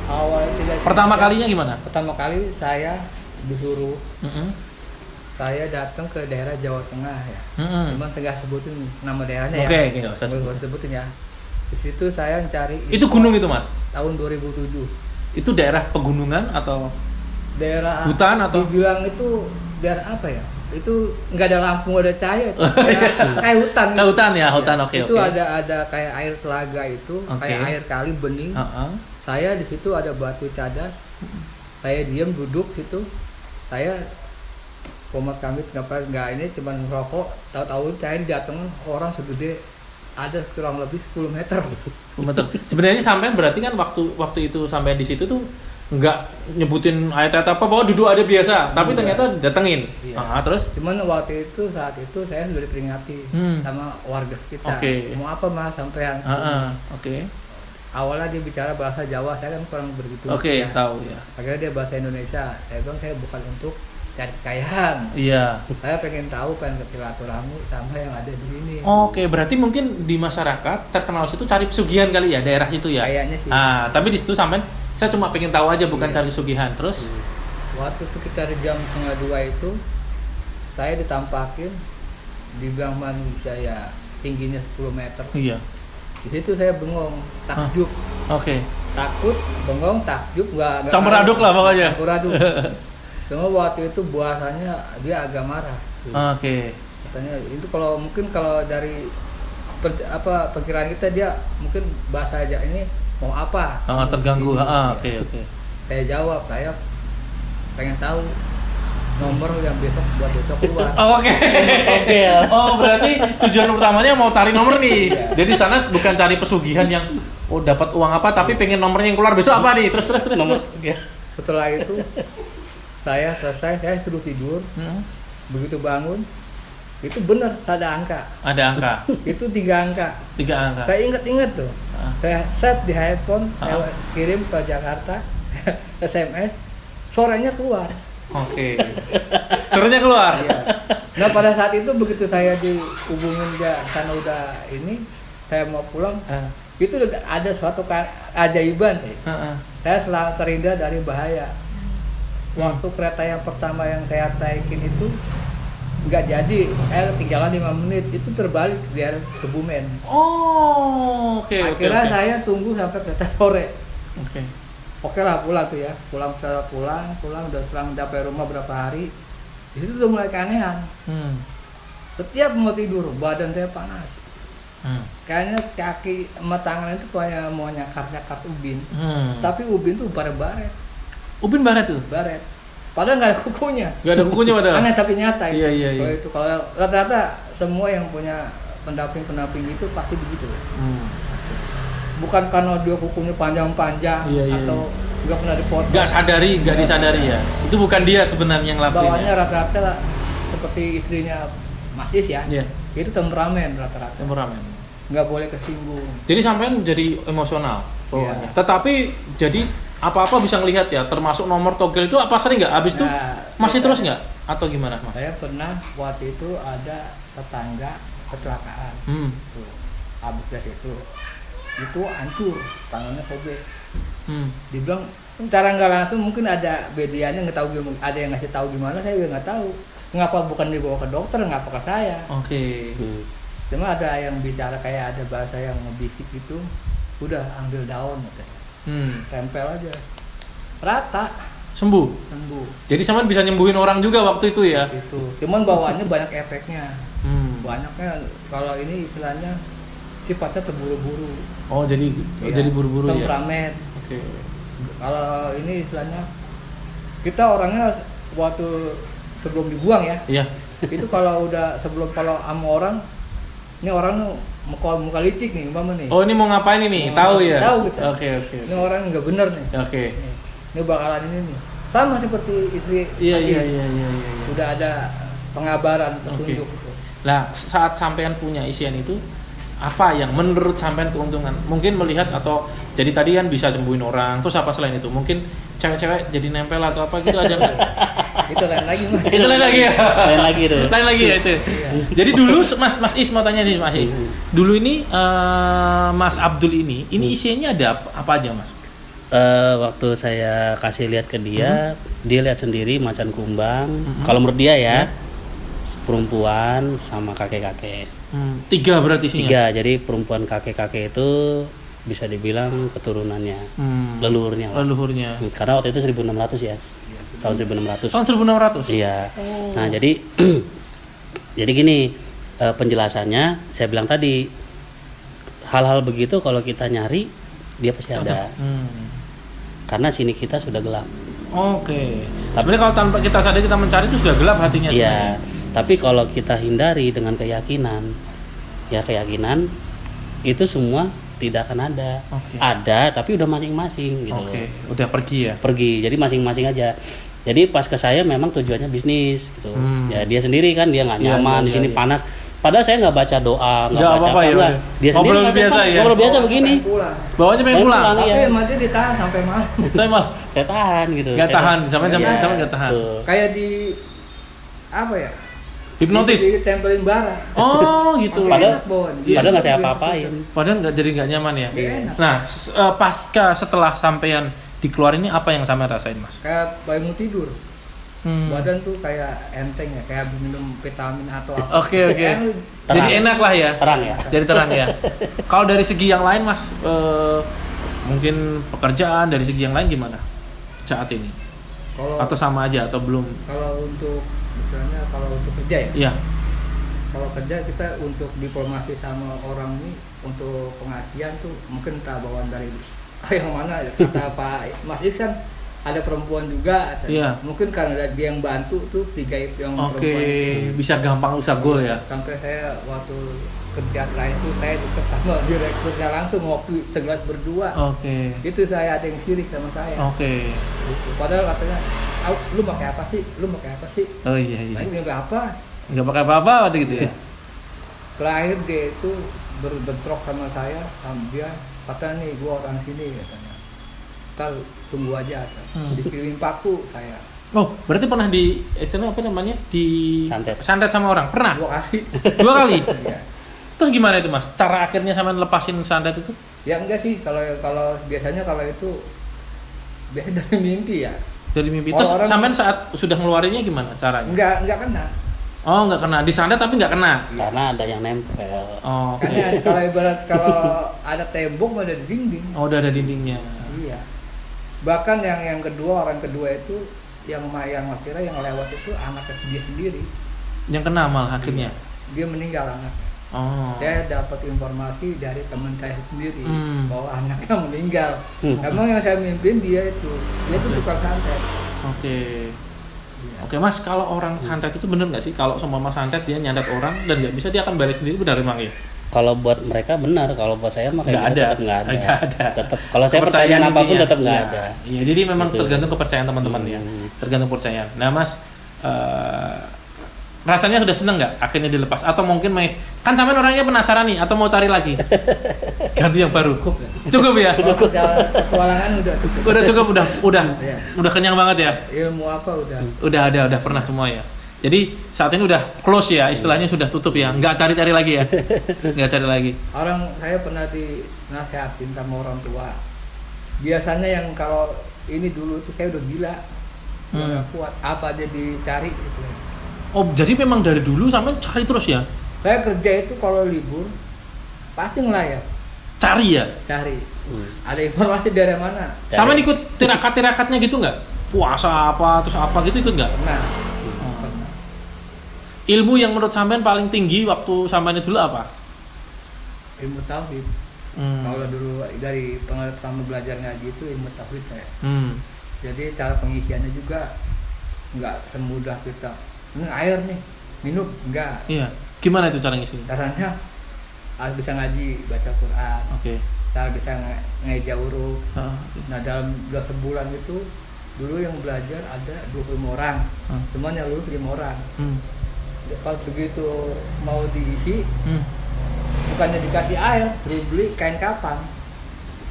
Awalnya tidak. Pertama kalinya gimana? Pertama kali saya disuruh. Saya datang ke daerah Jawa Tengah ya. Cuman saya nggak sebutin nama daerahnya ya. Oke, nggak usah sebutin ya. Di situ saya cari. Itu gunung itu Mas? Tahun 2007. Itu daerah pegunungan atau daerah hutan atau? Dibilang itu daerah apa ya? itu nggak ada lampu, nggak ada cahaya, kayak hutan. Kayak hutan ya, hutan, oke, Itu oke. ada kayak air telaga itu, Oke. kayak air kali bening. Saya di situ ada batu cadas. Saya diam duduk situ. Saya Komat kami kenapa nggak ini cuma ngerokok, tahu-tahu saya datang orang segede ada kurang lebih 10 meter. Betul. Sebenarnya sampean berarti kan waktu itu sampean di situ tuh nggak nyebutin ayat-ayat apa, bahwa duduk ada biasa, tapi ternyata datengin. Iya. Terus? Cuman saat itu saya sudah diperingati sama warga sekitar. Oke. Mau apa mas sampean? Oke. Awalnya dia bicara bahasa Jawa, saya kan kurang begitu. Oke, tahu ya. Akhirnya dia bahasa Indonesia. Saya bilang saya bukan untuk cari kekayaan. Iya. Saya pengen tahu, pengen silaturahmi sama yang ada di sini. Oke, berarti mungkin di masyarakat terkenal situ cari pesugihan kali ya, daerah itu ya. Kayaknya sih. Tapi di situ sampean saya cuma pengen tahu aja, bukan Iya. cari pesugihan. Terus? Waktu sekitar jam 1:30 itu saya ditampakin, dibilang manusia ya tingginya 10 meter. Iya. Di situ saya bengong, takjub. Oke. Takut, bengong, takjub, nggak Campur tahu. aduk lah pokoknya. Campur aduk. Cuma waktu itu bahasanya dia agak marah. Oke. Katanya itu kalau dari perkiraan kita dia mungkin bahasa aja ini mau apa? Terganggu. Ini, ya. Oke. Saya jawab, saya pengen tahu nomor yang buat besok keluar. Oke. Oh, berarti tujuan utamanya mau cari nomor nih. Jadi sana bukan cari pesugihan yang dapat uang apa, tapi pengen nomornya yang keluar besok apa nih? Terus. Nomor. Oke. Setelah itu saya selesai, saya suruh tidur. Begitu bangun, itu benar ada angka. Ada angka. Itu 3 angka. 3 angka. Saya ingat tuh. Saya set di handphone, saya kirim ke Jakarta, SMS, sorenya keluar. Oke. Suruhnya keluar. Iya. Nah pada saat itu begitu saya dihubungin dia sana udah ini, saya mau pulang, itu ada suatu keajaiban. Saya selalu terhindar dari bahaya. Waktu kereta yang pertama yang saya naikin itu nggak jadi, ketinggalan 5 menit, itu terbalik di arah Kebumen. Oh, oke. Akhirnya saya tunggu sampai kereta sore. Oke. Oke lah pulang tuh ya, pulang udah selang sampai rumah berapa hari, di situ udah mulai keanehan. Setiap mau tidur badan saya panas, kayaknya kaki sama tangan itu kayak mau nyakar ubin, tapi ubin tuh baret. Ubin baret tuh? Baret, padahal nggak ada kukunya. Nggak ada kukunya padahal? Aneh tapi nyata. Iya. Kalau rata-rata semua yang punya pendamping itu pasti begitu. Bukan karena dia kukunya panjang-panjang atau nggak pernah dipotong. Nggak disadari ya. Itu bukan dia sebenarnya yang lakuin. Bawaannya rata-rata seperti istrinya Mas Is ya. Iya. Itu temperamen rata-rata. Temperamen. Nggak boleh kesinggung. Jadi sampean jadi emosional bawaannya. Tetapi jadi apa-apa bisa ngelihat ya, termasuk nomor togel itu apa sering nggak? Habis itu masih terus nggak? Atau gimana Mas? Saya pernah waktu itu ada tetangga kecelakaan. Tuh, habis dari itu hancur, tangannya sobek. Dibilang cara nggak langsung mungkin ada medianya, nggak tahu gimana, ada yang ngasih tahu gimana, saya juga nggak tahu. Mengapa bukan dibawa ke dokter, ngapa ke saya? Oke. Cuma ada yang bicara kayak ada bahasa yang ngebisik gitu, udah ambil daun katanya. Tempel aja, rata, sembuh. Jadi sampean bisa nyembuhin orang juga waktu itu ya? Itu. Cuman bawaannya banyak efeknya. Banyaknya kalau ini istilahnya sifatnya terburu-buru. Oh jadi buru-buru ya? Temperamen. Oke. Kalau ini istilahnya kita orangnya waktu sebelum dibuang ya. Iya. Itu kalau sama orang, ini orang muka licik nih umpama nih. Oh ini mau ngapain ini? Tahu ya? Tahu gitu. Oke. Ini orang nggak bener nih. Oke. Ini bakalan ini nih. Sama seperti istri. Iya. Udah ada pengabaran petunjuk. Gitu. Nah saat sampean punya isian itu, apa yang menurut sampean keuntungan? Mungkin melihat atau jadi tadi kan bisa sembuhin orang, terus apa selain itu? Mungkin cewek-cewek jadi nempel atau apa gitu aja nggak? Itu lain lagi Mas. Itu lain lagi ya? Lain lagi ya itu. Iya. Jadi dulu Mas Is mau tanya nih Mas Is. Dulu ini Mas Abdul ini isiannya ada apa aja Mas? Waktu saya kasih lihat ke dia, dia lihat sendiri macan kumbang. Kalau menurut dia ya, perempuan sama kakek-kakek. 3 berarti isinya? 3, jadi perempuan kakek-kakek itu bisa dibilang keturunannya, leluhurnya. Leluhurnya. Karena waktu itu 1600 ya. tahun 1600. Tahun 1600. Iya. Nah, jadi jadi gini, penjelasannya saya bilang tadi, hal-hal begitu kalau kita nyari dia pasti ada. Karena sini kita sudah gelap. Oke. Tapi kalau tanpa kita sadar kita mencari itu sudah gelap hatinya. Iya. Tapi kalau kita hindari dengan keyakinan, ya keyakinan itu semua tidak akan ada. Oke. Ada, tapi udah masing-masing gitu. Oke. Udah pergi ya. Pergi. Jadi masing-masing aja. Jadi pas ke saya memang tujuannya bisnis gitu. Ya dia sendiri kan dia nggak nyaman di sini panas. Padahal saya nggak baca doa, nggak baca apa-apa ya. enggak. Dia sendiri Ngobrol biasa ya. ngobrol biasa begini. Pulang. Bawanya pengen pulang. Tapi Iya. mati ditahan sampai malam. Saya malah Saya tahan gitu. nggak Saya tahan sampai jam Iya. nggak tahan. Tuh. Kayak di apa ya? Hipnotis. Ditempelin bara. Oh gitu. Oke. Padahal Enak, Bon. padahal nggak saya Biasa apa-apain. Padahal jadi nggak nyaman ya. Iya, enak. Nah, pasca setelah sampean dikeluarin ini apa yang sampean rasain, Mas? Kayak bangun tidur. Badan tuh kayak enteng ya, kayak minum vitamin atau apa. Oke. Kayak Jadi enak lah ya. Terang ya. Jadi terang ya. Kalau dari segi yang lain, Mas, mungkin pekerjaan dari segi yang lain gimana saat ini? kalau Atau sama aja atau belum? kalau untuk misalnya kalau untuk kerja ya. Iya. Kalau kerja kita untuk diplomasi sama orang ini untuk pengertian tuh mungkin tak bawaan dari yang mana ya, kata Pak Mas Is kan ada perempuan juga, Iya. mungkin karena dia yang bantu tuh 3 yang Oke, perempuan itu. bisa gampang usah gol ya. Sampai saya waktu kerja terakhir itu saya deket sama direkturnya langsung ngopi segelas berdua. Oke. Itu saya ada yang sirik sama saya. Oke. Gitu. Padahal katanya, lu pakai apa sih? Lu pakai apa sih? Oh iya. Nah, ini nggak apa. Nggak pakai apa-apa waktu gitu ya. Terakhir dia itu berbentrok sama saya, sama dia kata nih gua orang sini katanya. Ntar tunggu aja, dikirimin paku saya. Oh, berarti pernah di apa namanya? Di santet sama orang? Pernah? 2 kali. 2 kali. Iya. Terus gimana itu, Mas? Cara akhirnya sampean lepasin santet itu? Ya enggak sih, kalau biasanya kalau itu biasa dari mimpi ya. Dari mimpi. Kalau Terus orang- sampean saat sudah ngeluarinnya gimana caranya? Enggak kena. Oh, nggak kena. Disantet tapi nggak kena. Karena ada yang nempel. Oh, oke. Karena kalau ibarat kalau ada tembok ada dinding. Oh, udah ada dindingnya. Iya. Bahkan yang kedua, orang kedua itu yang akhirnya yang lewat itu anaknya dia sendiri. Yang kena malah akhirnya. Dia meninggal anaknya. Oh. Saya dapat informasi dari teman saya sendiri bahwa anaknya meninggal. Emang yang saya mimpin dia itu tukang santet. Oke. Oke, Mas, kalau orang santet itu bener nggak sih? Kalau sama Mas santet dia nyantet orang dan nggak bisa dia akan balik sendiri, benar emang ya? Kalau buat mereka benar, kalau buat saya mah Nggak kayak gitu ada. tetap nggak ada. Nggak ada. Tetap kalau saya Kepercayaan pertanyaan apapun intinya. tetap nggak Iya. ada. Iya, jadi memang Gitu. tergantung kepercayaan teman-teman ya. Tergantung kepercayaan. Nah, Mas, rasanya sudah seneng nggak akhirnya dilepas? Atau mungkin kan sampean orangnya penasaran nih atau mau cari lagi? Ganti yang baru. Cukup ya? Kalau petualangan udah cukup. Udah cukup, udah Iya. udah kenyang banget ya. Ilmu apa udah. Udah pernah semua ya. Jadi saat ini udah close ya, istilahnya sudah tutup ya, nggak cari-cari lagi ya, nggak cari lagi. Orang saya pernah dinasihatin sama orang tua. Biasanya yang kalau ini dulu tuh saya udah gila, nggak kuat, apa aja dicari gitu. Oh, jadi memang dari dulu sampai cari terus ya? Saya kerja itu kalau libur pasti ngelayap, Cari ya? cari. Ada informasi dari mana? Sama ikut tirakat-tirakatnya gitu nggak? Puasa apa, terus apa gitu ikut nggak? Nah, Ilmu yang menurut sampean paling tinggi waktu sampean itu dulu apa? ilmu tauhid. Kalau dulu dari pertama belajar ngaji itu ilmu tauhid saya. Jadi cara pengisiannya juga nggak semudah kita. Ini air nih, minum enggak. Iya. Gimana itu cara ngisinya? Caranya harus bisa ngaji, baca Quran. Oke. Cara bisa ngeja huruf. Ah, Nah dalam 2 sebulan itu dulu yang belajar ada 25 orang, cuman yang lulus 5 orang. Pas begitu mau diisi, bukannya dikasih air, suruh beli kain kapan.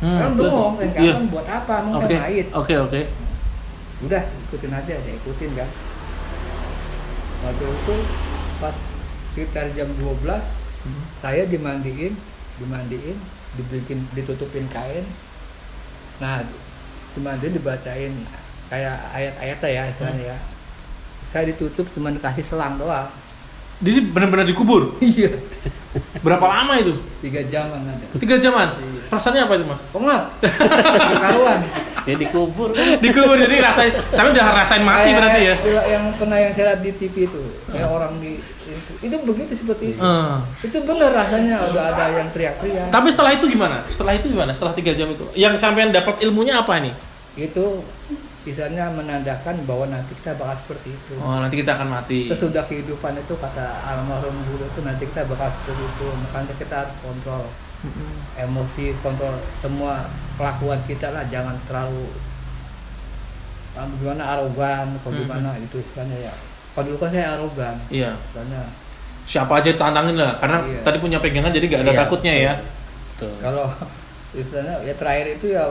Kan bengong, kain kapan buat apa? Mau Oke. kan haid. Oke. Udah ikutin aja, saya ikutin kan. Waktu itu pas sekitar jam 12 saya dimandiin, ditutupin kain. Nah, dimandiin dibacain kayak ayat-ayatnya ya istilahnya ya. Saya ditutup cuma kasih selang doang. Jadi benar-benar dikubur? Iya. Berapa lama itu? 3 jaman ada. 3 jaman? Iya. Rasanya apa itu, Mas? Pengap. Karuan. Ya dikubur kan. Dikubur, jadi rasain, sampai udah rasain mati berarti ya? Yang pernah yang saya lihat di TV itu, kayak orang di itu begitu seperti itu. Itu benar rasanya udah ada yang teriak-teriak. Tapi setelah itu gimana? Setelah 3 jam itu? Yang sampean dapat ilmunya apa nih? Itu misalnya menandakan bahwa nanti kita bakal seperti itu. Oh, nanti kita akan mati. Sesudah kehidupan itu kata almarhum guru itu nanti kita bakal seperti itu. Makanya kita harus kontrol emosi, kontrol semua kelakuan kita lah, jangan terlalu gimana arogan, atau gimana gitu istilahnya ya. Kalau dulu kan saya arogan. Iya. Istilahnya. Siapa aja tantangin lah, karena tadi punya pegangan jadi gak ada takutnya ya. Betul. Kalau istilahnya ya terakhir itu ya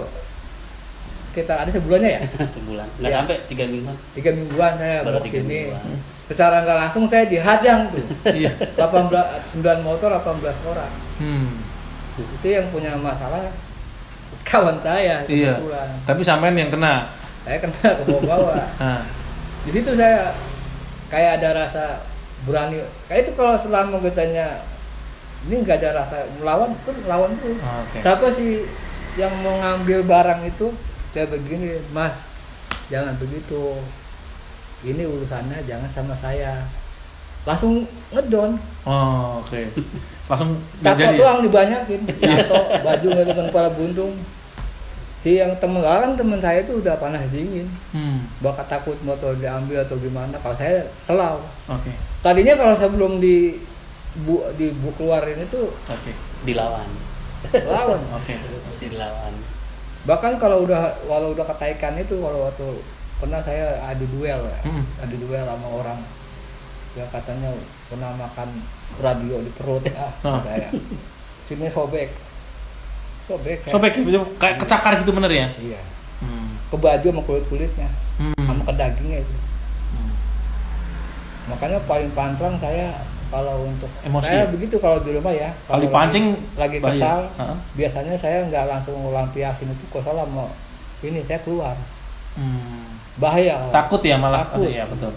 kita ada sebulannya ya. Sebulan. Nggak Iya. sampai 3 mingguan. 3 mingguan saya Baru bawa 3 sini. mingguan. Secara nggak langsung saya dihadang tuh. Iya. 9 motor 18 orang. Itu yang punya masalah kawan saya Iya. kebetulan. Tapi sampean yang kena. Saya kena ke bawah-bawah. Nah. Di situ saya kayak ada rasa berani. Kayak itu kalau selama kitanya ini nggak ada rasa melawan terus lawan tuh. Oke. Siapa sih yang mau ngambil barang itu? Saya begini, Mas, jangan begitu. Ini urusannya jangan sama saya. Langsung ngedon. Oh, oke. Langsung nggak Tato jadi. doang dibanyakin. Tato, baju nggak dengan kepala buntung. Si yang temen saya itu udah panas dingin. Bakal takut motor diambil atau gimana. Kalau saya selau. Oke. Tadinya kalau sebelum di keluarin itu Dilawan. lawan. Oke. Masih dilawan. Bahkan kalau walau udah ketaikan itu, kalau waktu pernah saya adu duel sama orang yang katanya pernah makan radio di perut saya sini sobek Sobek kayak kecakar gitu bener ya? iya ke baju sama kulitnya sama ke dagingnya itu makanya paling pantang saya kalau untuk emosi saya ya? begitu kalau di rumah ya Kalau kalau dipancing lagi kesal bahaya. biasanya saya nggak langsung lampiasin itu kesal sama ini saya keluar bahaya kalau Takut ya malah. Takut. Ya betul.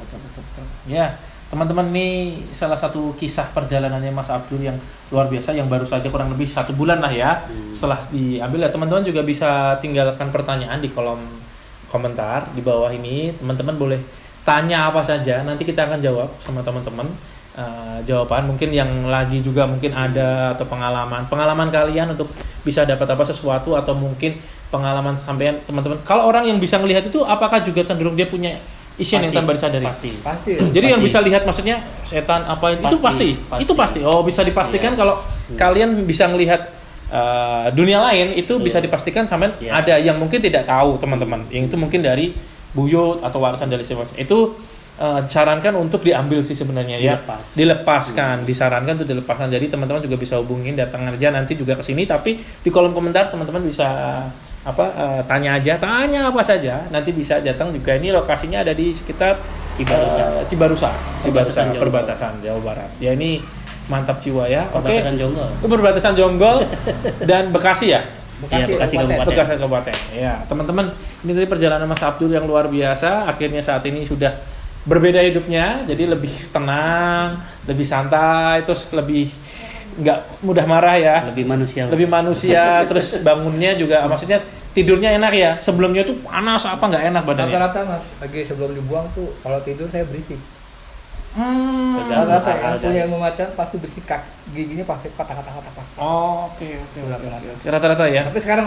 Ya, teman-teman, ini salah satu kisah perjalanannya Mas Abdul yang luar biasa, yang baru saja kurang lebih 1 bulan lah ya setelah diambil. Ya, teman-teman juga bisa tinggalkan pertanyaan di kolom komentar di bawah ini. Teman-teman boleh tanya apa saja, nanti kita akan jawab sama teman-teman. Jawaban mungkin yang lagi juga mungkin ada, atau pengalaman kalian untuk bisa dapat apa sesuatu, atau mungkin pengalaman sampean teman-teman. Kalau orang yang bisa melihat itu, apakah juga cenderung dia punya isian yang tanpa disadari? Pasti. Jadi yang bisa lihat maksudnya setan apa itu pasti. Oh, bisa dipastikan kalau kalian bisa melihat dunia lain itu bisa dipastikan sampean ada yang mungkin tidak tahu teman-teman. Yang itu mungkin dari buyut atau warisan dari siapa. Itu sarankan untuk diambil sih sebenarnya ya. Dilepaskan, disarankan untuk dilepaskan. Jadi teman-teman juga bisa hubungin, datang aja nanti juga ke sini, tapi di kolom komentar teman-teman bisa tanya apa saja, nanti bisa datang juga. Ini lokasinya ada di sekitar Cibarusa, perbatasan Jawa Barat. Ya, ini mantap jiwa ya. Oke. Perbatasan Jonggol dan Bekasi ya. Bekasi Kabupaten. Ya, teman-teman, ini tadi perjalanan Mas Abdul yang luar biasa. Akhirnya saat ini sudah berbeda hidupnya, jadi lebih tenang, lebih santai, terus lebih nggak mudah marah ya. Lebih manusia. Terus bangunnya juga, maksudnya tidurnya enak ya. Sebelumnya tuh panas apa nggak enak badannya. Rata-rata Mas, lagi sebelum dibuang tuh kalau tidur saya berisik. Rata-rata Yang punya ilmu macan pasti berisik, giginya pasti kata-kata. Oh, oke. Rata-rata ya. Tapi sekarang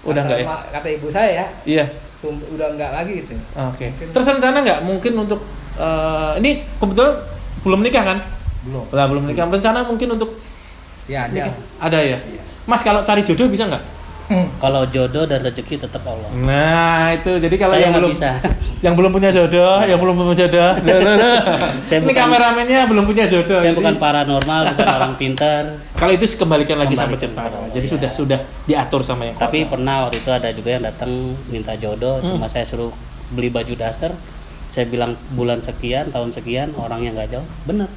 udah nggak ya? Kata ibu saya ya. Iya. Udah nggak lagi gitu. Oke. Terus rencana nggak mungkin untuk ini kebetulan belum nikah kan? Belum nikah. Rencana mungkin untuk ya ada. Nikah? Ada ya. Iya. Mas, kalau cari jodoh bisa nggak? Kalau jodoh dan rezeki tetap Allah. Nah, itu jadi kalau saya yang belum bisa. Yang belum punya jodoh, Ini kameramennya belum punya jodoh. Saya bukan paranormal, bukan orang pintar. Kalau itu kembalikan lagi sama pencipta. Jadi sudah diatur sama yang kuasa. Tapi pernah waktu itu ada juga yang datang minta jodoh, cuma saya suruh beli baju daster. Saya bilang bulan sekian, tahun sekian, orangnya nggak jauh. Bener.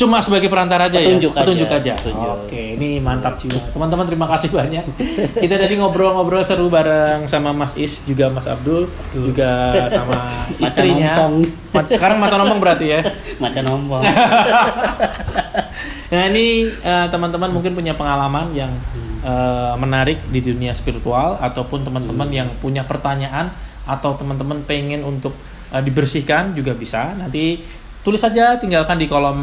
Cuma sebagai perantara aja. Petunjuk aja. Petunjuk. Oke, ini mantap jiwa. Teman-teman, terima kasih banyak. Kita tadi ngobrol-ngobrol seru bareng sama Mas Is, juga Mas Abdul, juga sama istrinya. Sekarang macan ompong berarti ya. Macan ompong. Nah ini teman-teman mungkin punya pengalaman yang menarik di dunia spiritual, ataupun teman-teman yang punya pertanyaan, atau teman-teman pengen untuk dibersihkan juga bisa. Nanti tulis saja, tinggalkan di kolom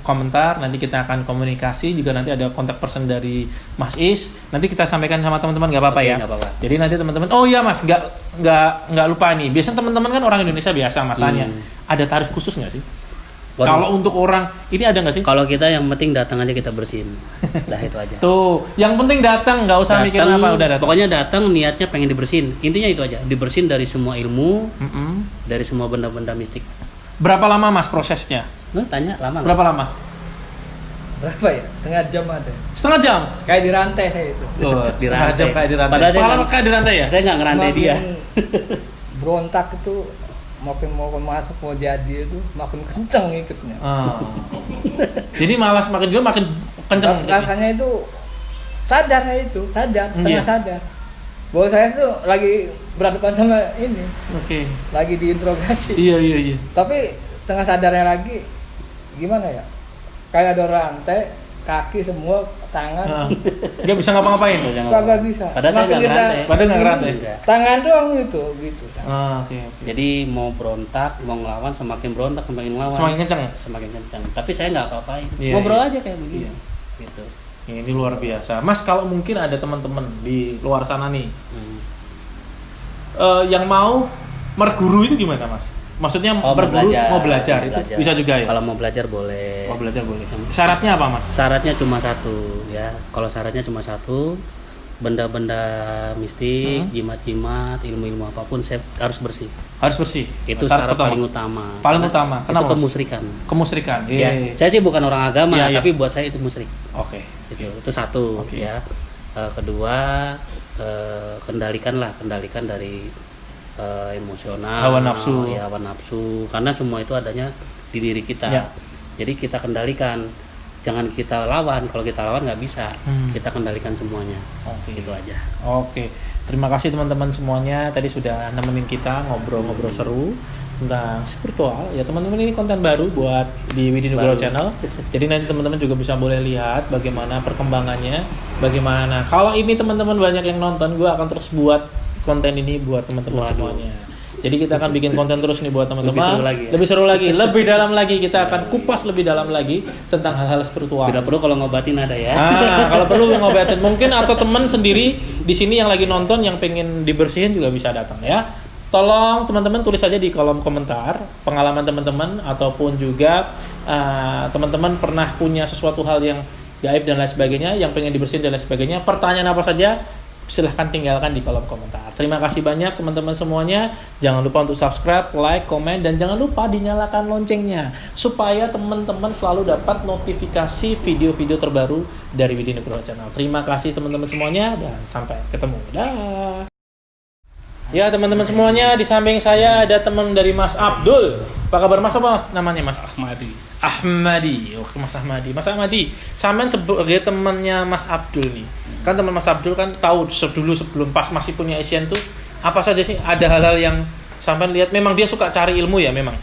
komentar. Nanti kita akan komunikasi. Juga nanti ada kontak person dari Mas Is. Nanti kita sampaikan sama teman-teman, nggak apa-apa. Oke, ya. Nggak apa-apa. Jadi nanti teman-teman, oh iya Mas, nggak lupa nih. Biasanya teman-teman kan orang Indonesia biasa, Mas tanya, ada tarif khusus nggak sih? Kalau untuk orang ini ada nggak sih? Kalau kita yang penting datang aja, kita bersihin. Dah itu aja. Tuh, yang penting datang, nggak usah mikir apa, udah datang. Pokoknya datang niatnya pengen dibersihin. Intinya itu aja, dibersihin dari semua ilmu, dari semua benda-benda mistik. Berapa lama Mas prosesnya? Lu tanya lama nggak? Berapa lama? Berapa ya? Setengah jam ada. Setengah jam? Kayak di rantai saya itu. Oh, setengah jam kayak di rantai. Padahal saya Pengalaman nggak- kayak di rantai ya? Saya nggak ngerantai dia. Berontak itu makin mau masuk mau jadi itu makin kencang ngikutnya. Jadi malah semakin juga makin kenceng. Rasanya itu sadar Iya. tengah sadar. Bahwa saya tuh lagi berhadapan sama ini, Oke. lagi diinterogasi. Iya. Tapi tengah sadarnya lagi gimana ya? Kayak ada rantai, kaki semua, tangan, Nggak bisa ngapa-ngapain. kagak bisa. Padahal saya Makin nggak kita- ngerantai. Padahal nggak ngerantai. Enggak. Tangan doang gitu. Oke. Jadi mau berontak, mau ngelawan, semakin berontak semakin ngelawan. Semakin kenceng. Semakin kencang. Tapi saya nggak apa-apain. Iya, Ngobrol iya. aja kayak begini. Gitu. Ini luar biasa. Mas, kalau mungkin ada teman-teman di luar sana nih yang mau merguru itu gimana Mas? Maksudnya berguru mau belajar itu bisa juga ya? Kalau mau belajar boleh. Mau belajar boleh. Syaratnya apa Mas? Syaratnya cuma satu ya. Kalau syaratnya cuma satu, benda-benda mistik, jimat-jimat, ilmu-ilmu apapun saya harus bersih. Harus bersih. Itu Syarat syarat pertama. paling utama. Paling Karena utama. Itu Kenapa, Mas? kemusyrikan. Kemusyrikan. Ya, saya sih bukan orang agama, Iya, iya. tapi buat saya itu musyrik. Oke. Itu satu Oke. ya. Kedua, kendalikan dari emosional, Hawa nafsu. ya hawa nafsu, karena semua itu adanya di diri kita. Ya. Jadi kita kendalikan, jangan kita lawan. Kalau kita lawan nggak bisa, kita kendalikan semuanya. Oke. Itu aja. Oke. Terima kasih teman-teman semuanya, tadi sudah nemenin kita ngobrol-ngobrol seru tentang spiritual. Ya teman-teman, ini konten baru buat di Widi Nugroho Channel. Jadi nanti teman-teman juga bisa boleh lihat bagaimana perkembangannya, bagaimana. Kalau ini teman-teman banyak yang nonton, gue akan terus buat konten ini buat teman-teman semuanya. Jadi kita akan bikin konten terus nih buat teman-teman. Lebih seru lagi ya? Lebih seru lagi, lebih dalam lagi. Kita akan kupas lebih dalam lagi tentang hal-hal spiritual. Bila perlu kalau ngobatin ada ya. Kalau perlu ngobatin mungkin, atau teman sendiri di sini yang lagi nonton yang pengen dibersihin juga bisa datang ya. Tolong teman-teman tulis saja di kolom komentar pengalaman teman-teman, ataupun juga teman-teman pernah punya sesuatu hal yang gaib dan lain sebagainya, yang pengen dibersihin dan lain sebagainya. Pertanyaan apa saja silahkan tinggalkan di kolom komentar. Terima kasih banyak teman-teman semuanya. Jangan lupa untuk subscribe, like, komen, dan jangan lupa dinyalakan loncengnya supaya teman-teman selalu dapat notifikasi video-video terbaru dari Widi Nugroho Channel. Terima kasih teman-teman semuanya dan sampai ketemu. Dah. Ya teman-teman semuanya, di samping saya ada teman dari Mas Abdul. Apa kabar Mas? Apa Mas namanya Mas? Ahmadi. Oke, Mas Ahmadi. Mas Ahmadi, sampean sebagai temannya Mas Abdul nih. Kan teman Mas Abdul kan tahu dulu sebelum pas masih punya Asian tuh apa saja sih? Ada hal-hal yang sampean lihat, memang dia suka cari ilmu ya memang.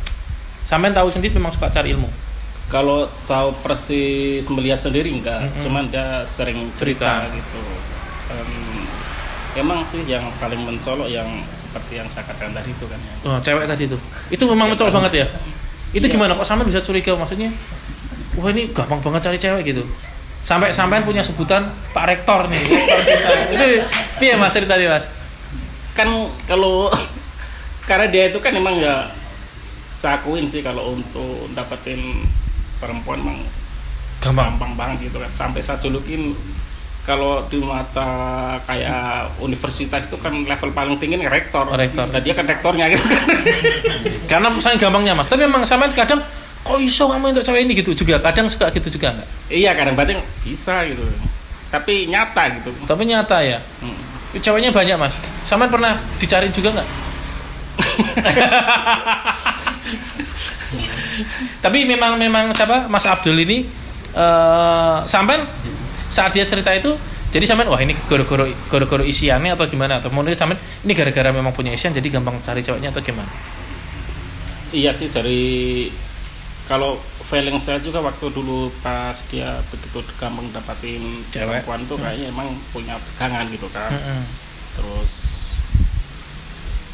Sampean tahu sendiri memang suka cari ilmu. Kalau tahu persis melihat sendiri enggak, cuman dia sering cerita gitu. Emang sih yang paling mencolok yang seperti yang saya katakan tadi itu kan ya. Oh, cewek tadi itu. Itu memang mencolok banget ya. Itu gimana kok sampean bisa curiga, maksudnya? Wah, ini gampang banget cari cewek gitu. Sampai-sampai punya sebutan Pak Rektor nih, Rektor cinta. Itu piye Mas ceritanya Mas? Kan kalau karena dia itu kan emang ya saya akuin sih kalau untuk dapetin perempuan emang gampang banget gitu kan. Sampai saya julukin kalau di mata kayak universitas itu kan level paling tinggi nih rektor. Nah, dia kan rektornya gitu. Karena misalnya gampangnya Mas. Tapi memang sampean kadang kok iso kamu untuk cewek ini gitu juga. Kadang suka gitu juga enggak? Iya, kadang-kadang bisa gitu. Tapi nyata gitu. Tapi nyata ya. Ceweknya banyak Mas. Sampean pernah dicari juga enggak? Tapi memang siapa Mas Abdul ini sampean saat dia cerita itu, jadi sampean wah ini goro-goro isiannya atau gimana, atau mungkin sampean ini gara-gara memang punya isian jadi gampang cari ceweknya atau gimana? Iya sih, dari kalau feeling saya juga waktu dulu pas dia begitu gampang dapatin Cewek. perempuan tuh kayaknya emang punya pegangan gitu kan. Terus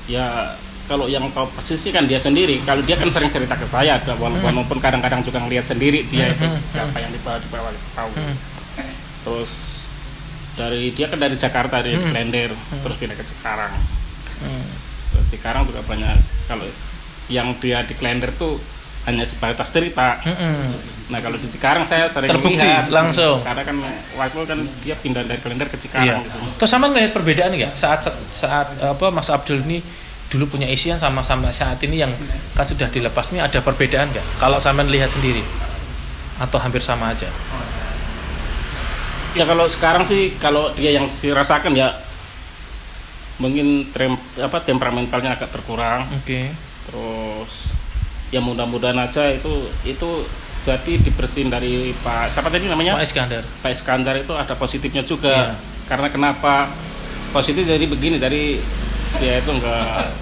ya kalau yang tahu posisi kan dia sendiri. Kalau dia kan sering cerita ke saya, walaupun kadang-kadang juga ngelihat sendiri dia itu apa yang dibawa tahu. Terus dia kan dari Jakarta, dari Klender, terus pindah ke Cikarang. Terus Cikarang juga banyak, kalau yang dia di Klender tuh hanya sebatas cerita. Nah kalau di Cikarang saya sering Terbukti lihat langsung. karena kan waktu kan dia pindah dari Klender ke Cikarang gitu. Terus sama ngelihat perbedaan nggak saat apa Mas Abdul ini dulu punya isian sama saat ini yang kan sudah dilepas ini, ada perbedaan nggak? Kalau sampean lihat sendiri atau hampir sama aja? Ya kalau sekarang sih, kalau dia yang rasakan ya mungkin temperamentalnya agak berkurang. Oke. Terus ya mudah-mudahan aja itu jadi dibersihin dari Pak siapa tadi namanya? Pak Iskandar itu ada positifnya juga. Karena kenapa positif, dari begini, dari dia itu enggak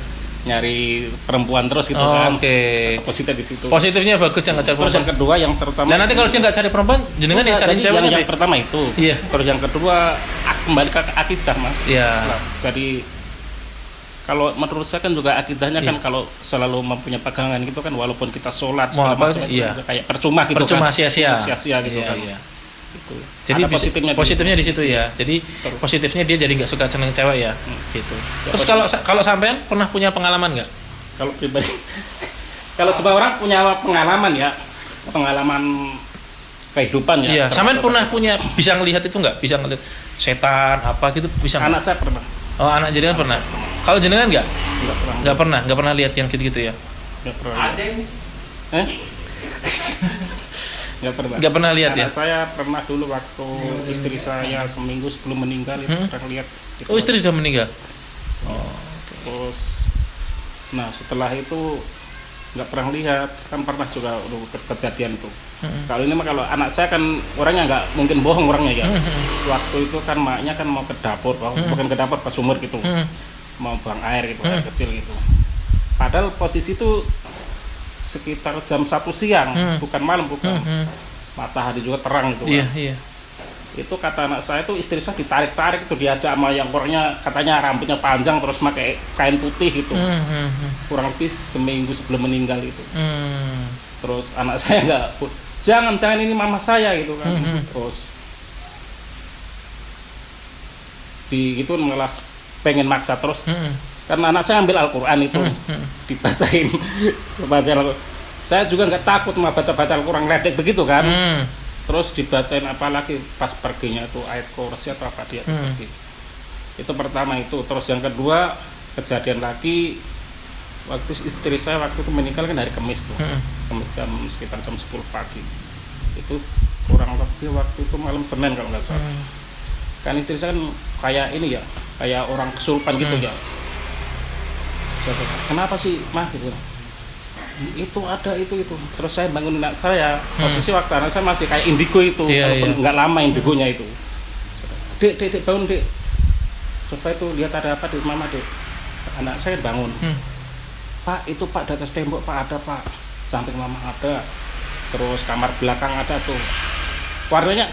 nyari perempuan terus gitu kan. Oke. Positif di situ. Positifnya bagus yang nggak cari Terus perempuan. yang kedua yang terutama. Dan nanti kalau dia nggak cari perempuan, jenengan yang cari cewek. Yang pertama itu. Iya. Terus yang kedua kembali ke akidah, Mas. Iya. Jadi kalau menurut saya kan juga akidahnya kan kalau selalu mempunyai pegangan gitu kan, walaupun kita sholat segala macam kayak percuma gitu kan. Sia-sia gitu kan. Iya. Gitu. Jadi positifnya di situ ya. Jadi positifnya dia jadi nggak suka seneng cewek ya. Gitu. Terus kalau sampean pernah punya pengalaman nggak? Kalau pribadi, kalau semua orang punya pengalaman kehidupan ya. Iya. Sampean pernah punya, bisa ngelihat itu nggak? Bisa ngelihat setan apa gitu? Bisa. Anak saya pernah. Oh, anak jenengan pernah. Kalau jenengan nggak? Nggak pernah. Nggak pernah lihat yang gitu-gitu ya? Nggak pernah. Nggak pernah lihat ya? Saya pernah dulu waktu istri saya seminggu sebelum meninggal itu pernah lihat. Oh, istri sudah meninggal. Terus, nah setelah itu nggak pernah lihat, kan pernah juga kejadian itu. Kalau ini mah kalau anak saya kan orangnya nggak mungkin bohong orangnya ya. Waktu itu kan maknya kan mau ke dapur, bukan ke dapur, ke sumur gitu, mau buang air gitu, air kecil gitu. Padahal posisi itu sekitar jam 1 siang, bukan malam, matahari juga terang gitu kan. Iya. Itu kata anak saya itu istri saya ditarik-tarik itu, diajak sama yang orangnya katanya rambutnya panjang terus pakai kain putih gitu. Kurang lebih seminggu sebelum meninggal itu. Terus anak saya nggak, jangan ini mama saya gitu kan. Terus gitu malah pengen maksa terus. Karena anak saya ambil Al-Quran itu, dibacain. Saya juga nggak takut mau baca-baca Al-Quran ledek begitu kan. Terus dibacain apalagi pas perginya itu ayat kursi atau apa dia pergi. Itu pertama itu. Terus yang kedua kejadian lagi waktu istri saya waktu itu meninggal kan hari Kamis tuh. Kamis sekitar jam 10 pagi. Itu kurang lebih waktu itu malam Senin kalau nggak salah. Kan istri saya kan kayak ini ya, kayak orang kesurupan gitu ya. Kenapa sih mah gitu? Itu ada itu. Terus saya bangun anak saya, posisi waktu anak saya masih kayak indigo itu, walaupun nggak lama indigonya itu. Dek bangun dek, coba itu lihat ada apa di mama dek. Anak saya bangun. Pak itu pak di atas tembok pak ada pak, samping mama ada, terus kamar belakang ada tuh. Warnanya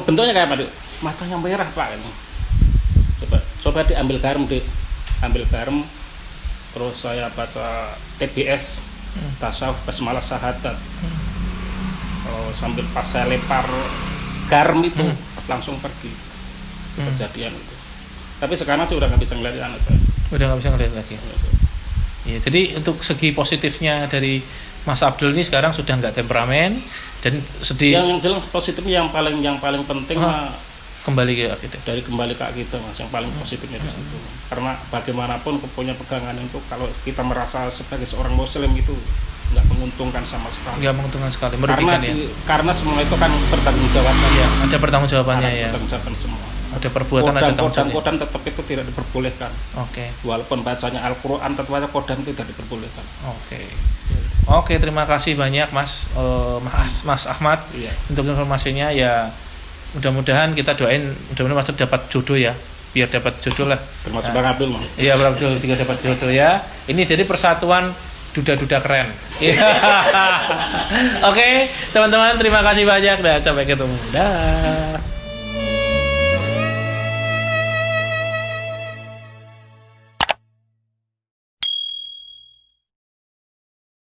bentuknya kayak apa dek? Matanya merah pak. Coba diambil garam dek, ambil garam. Terus saya baca TBS, tasawuf basmalah syahadat. Sambil pas saya lempar garam itu langsung pergi. Kejadian itu. Tapi sekarang sih udah nggak bisa ngeliat anak saya. Udah nggak bisa ngeliat lagi. Ya, jadi untuk segi positifnya dari Mas Abdul ini sekarang sudah nggak temperamen dan sedih. Yang jelas positifnya yang paling penting kembali ke akidah. Kembali ke akidah Mas, yang paling positifnya di situ. Karena bagaimanapun punya pegangan itu kalau kita merasa sebagai seorang muslim itu nggak menguntungkan sama sekali. Nggak menguntungkan sekali, merugikan ya. Karena semua itu kan bertanggungjawaban. Iya, ada pertanggungjawabannya ya. Bertanggungjawaban semua. Ada perbuatan, ada tanggung jawab. Kodan tetap itu tidak diperbolehkan. Oke. Walaupun bacanya Al-Quran, tetap aja kodan itu tidak diperbolehkan. Oke, terima kasih banyak Mas Ahmad untuk informasinya ya. Mudah-mudahan kita doain, mudah-mudahan Mas dapat jodoh ya, biar dapat jodoh lah. Termasuk Bang Abdul, Iya, Bang Abdul juga dapat jodoh ya. Ini jadi persatuan duda-duda keren. Oke, teman-teman terima kasih banyak dan sampai ketemu. Dah.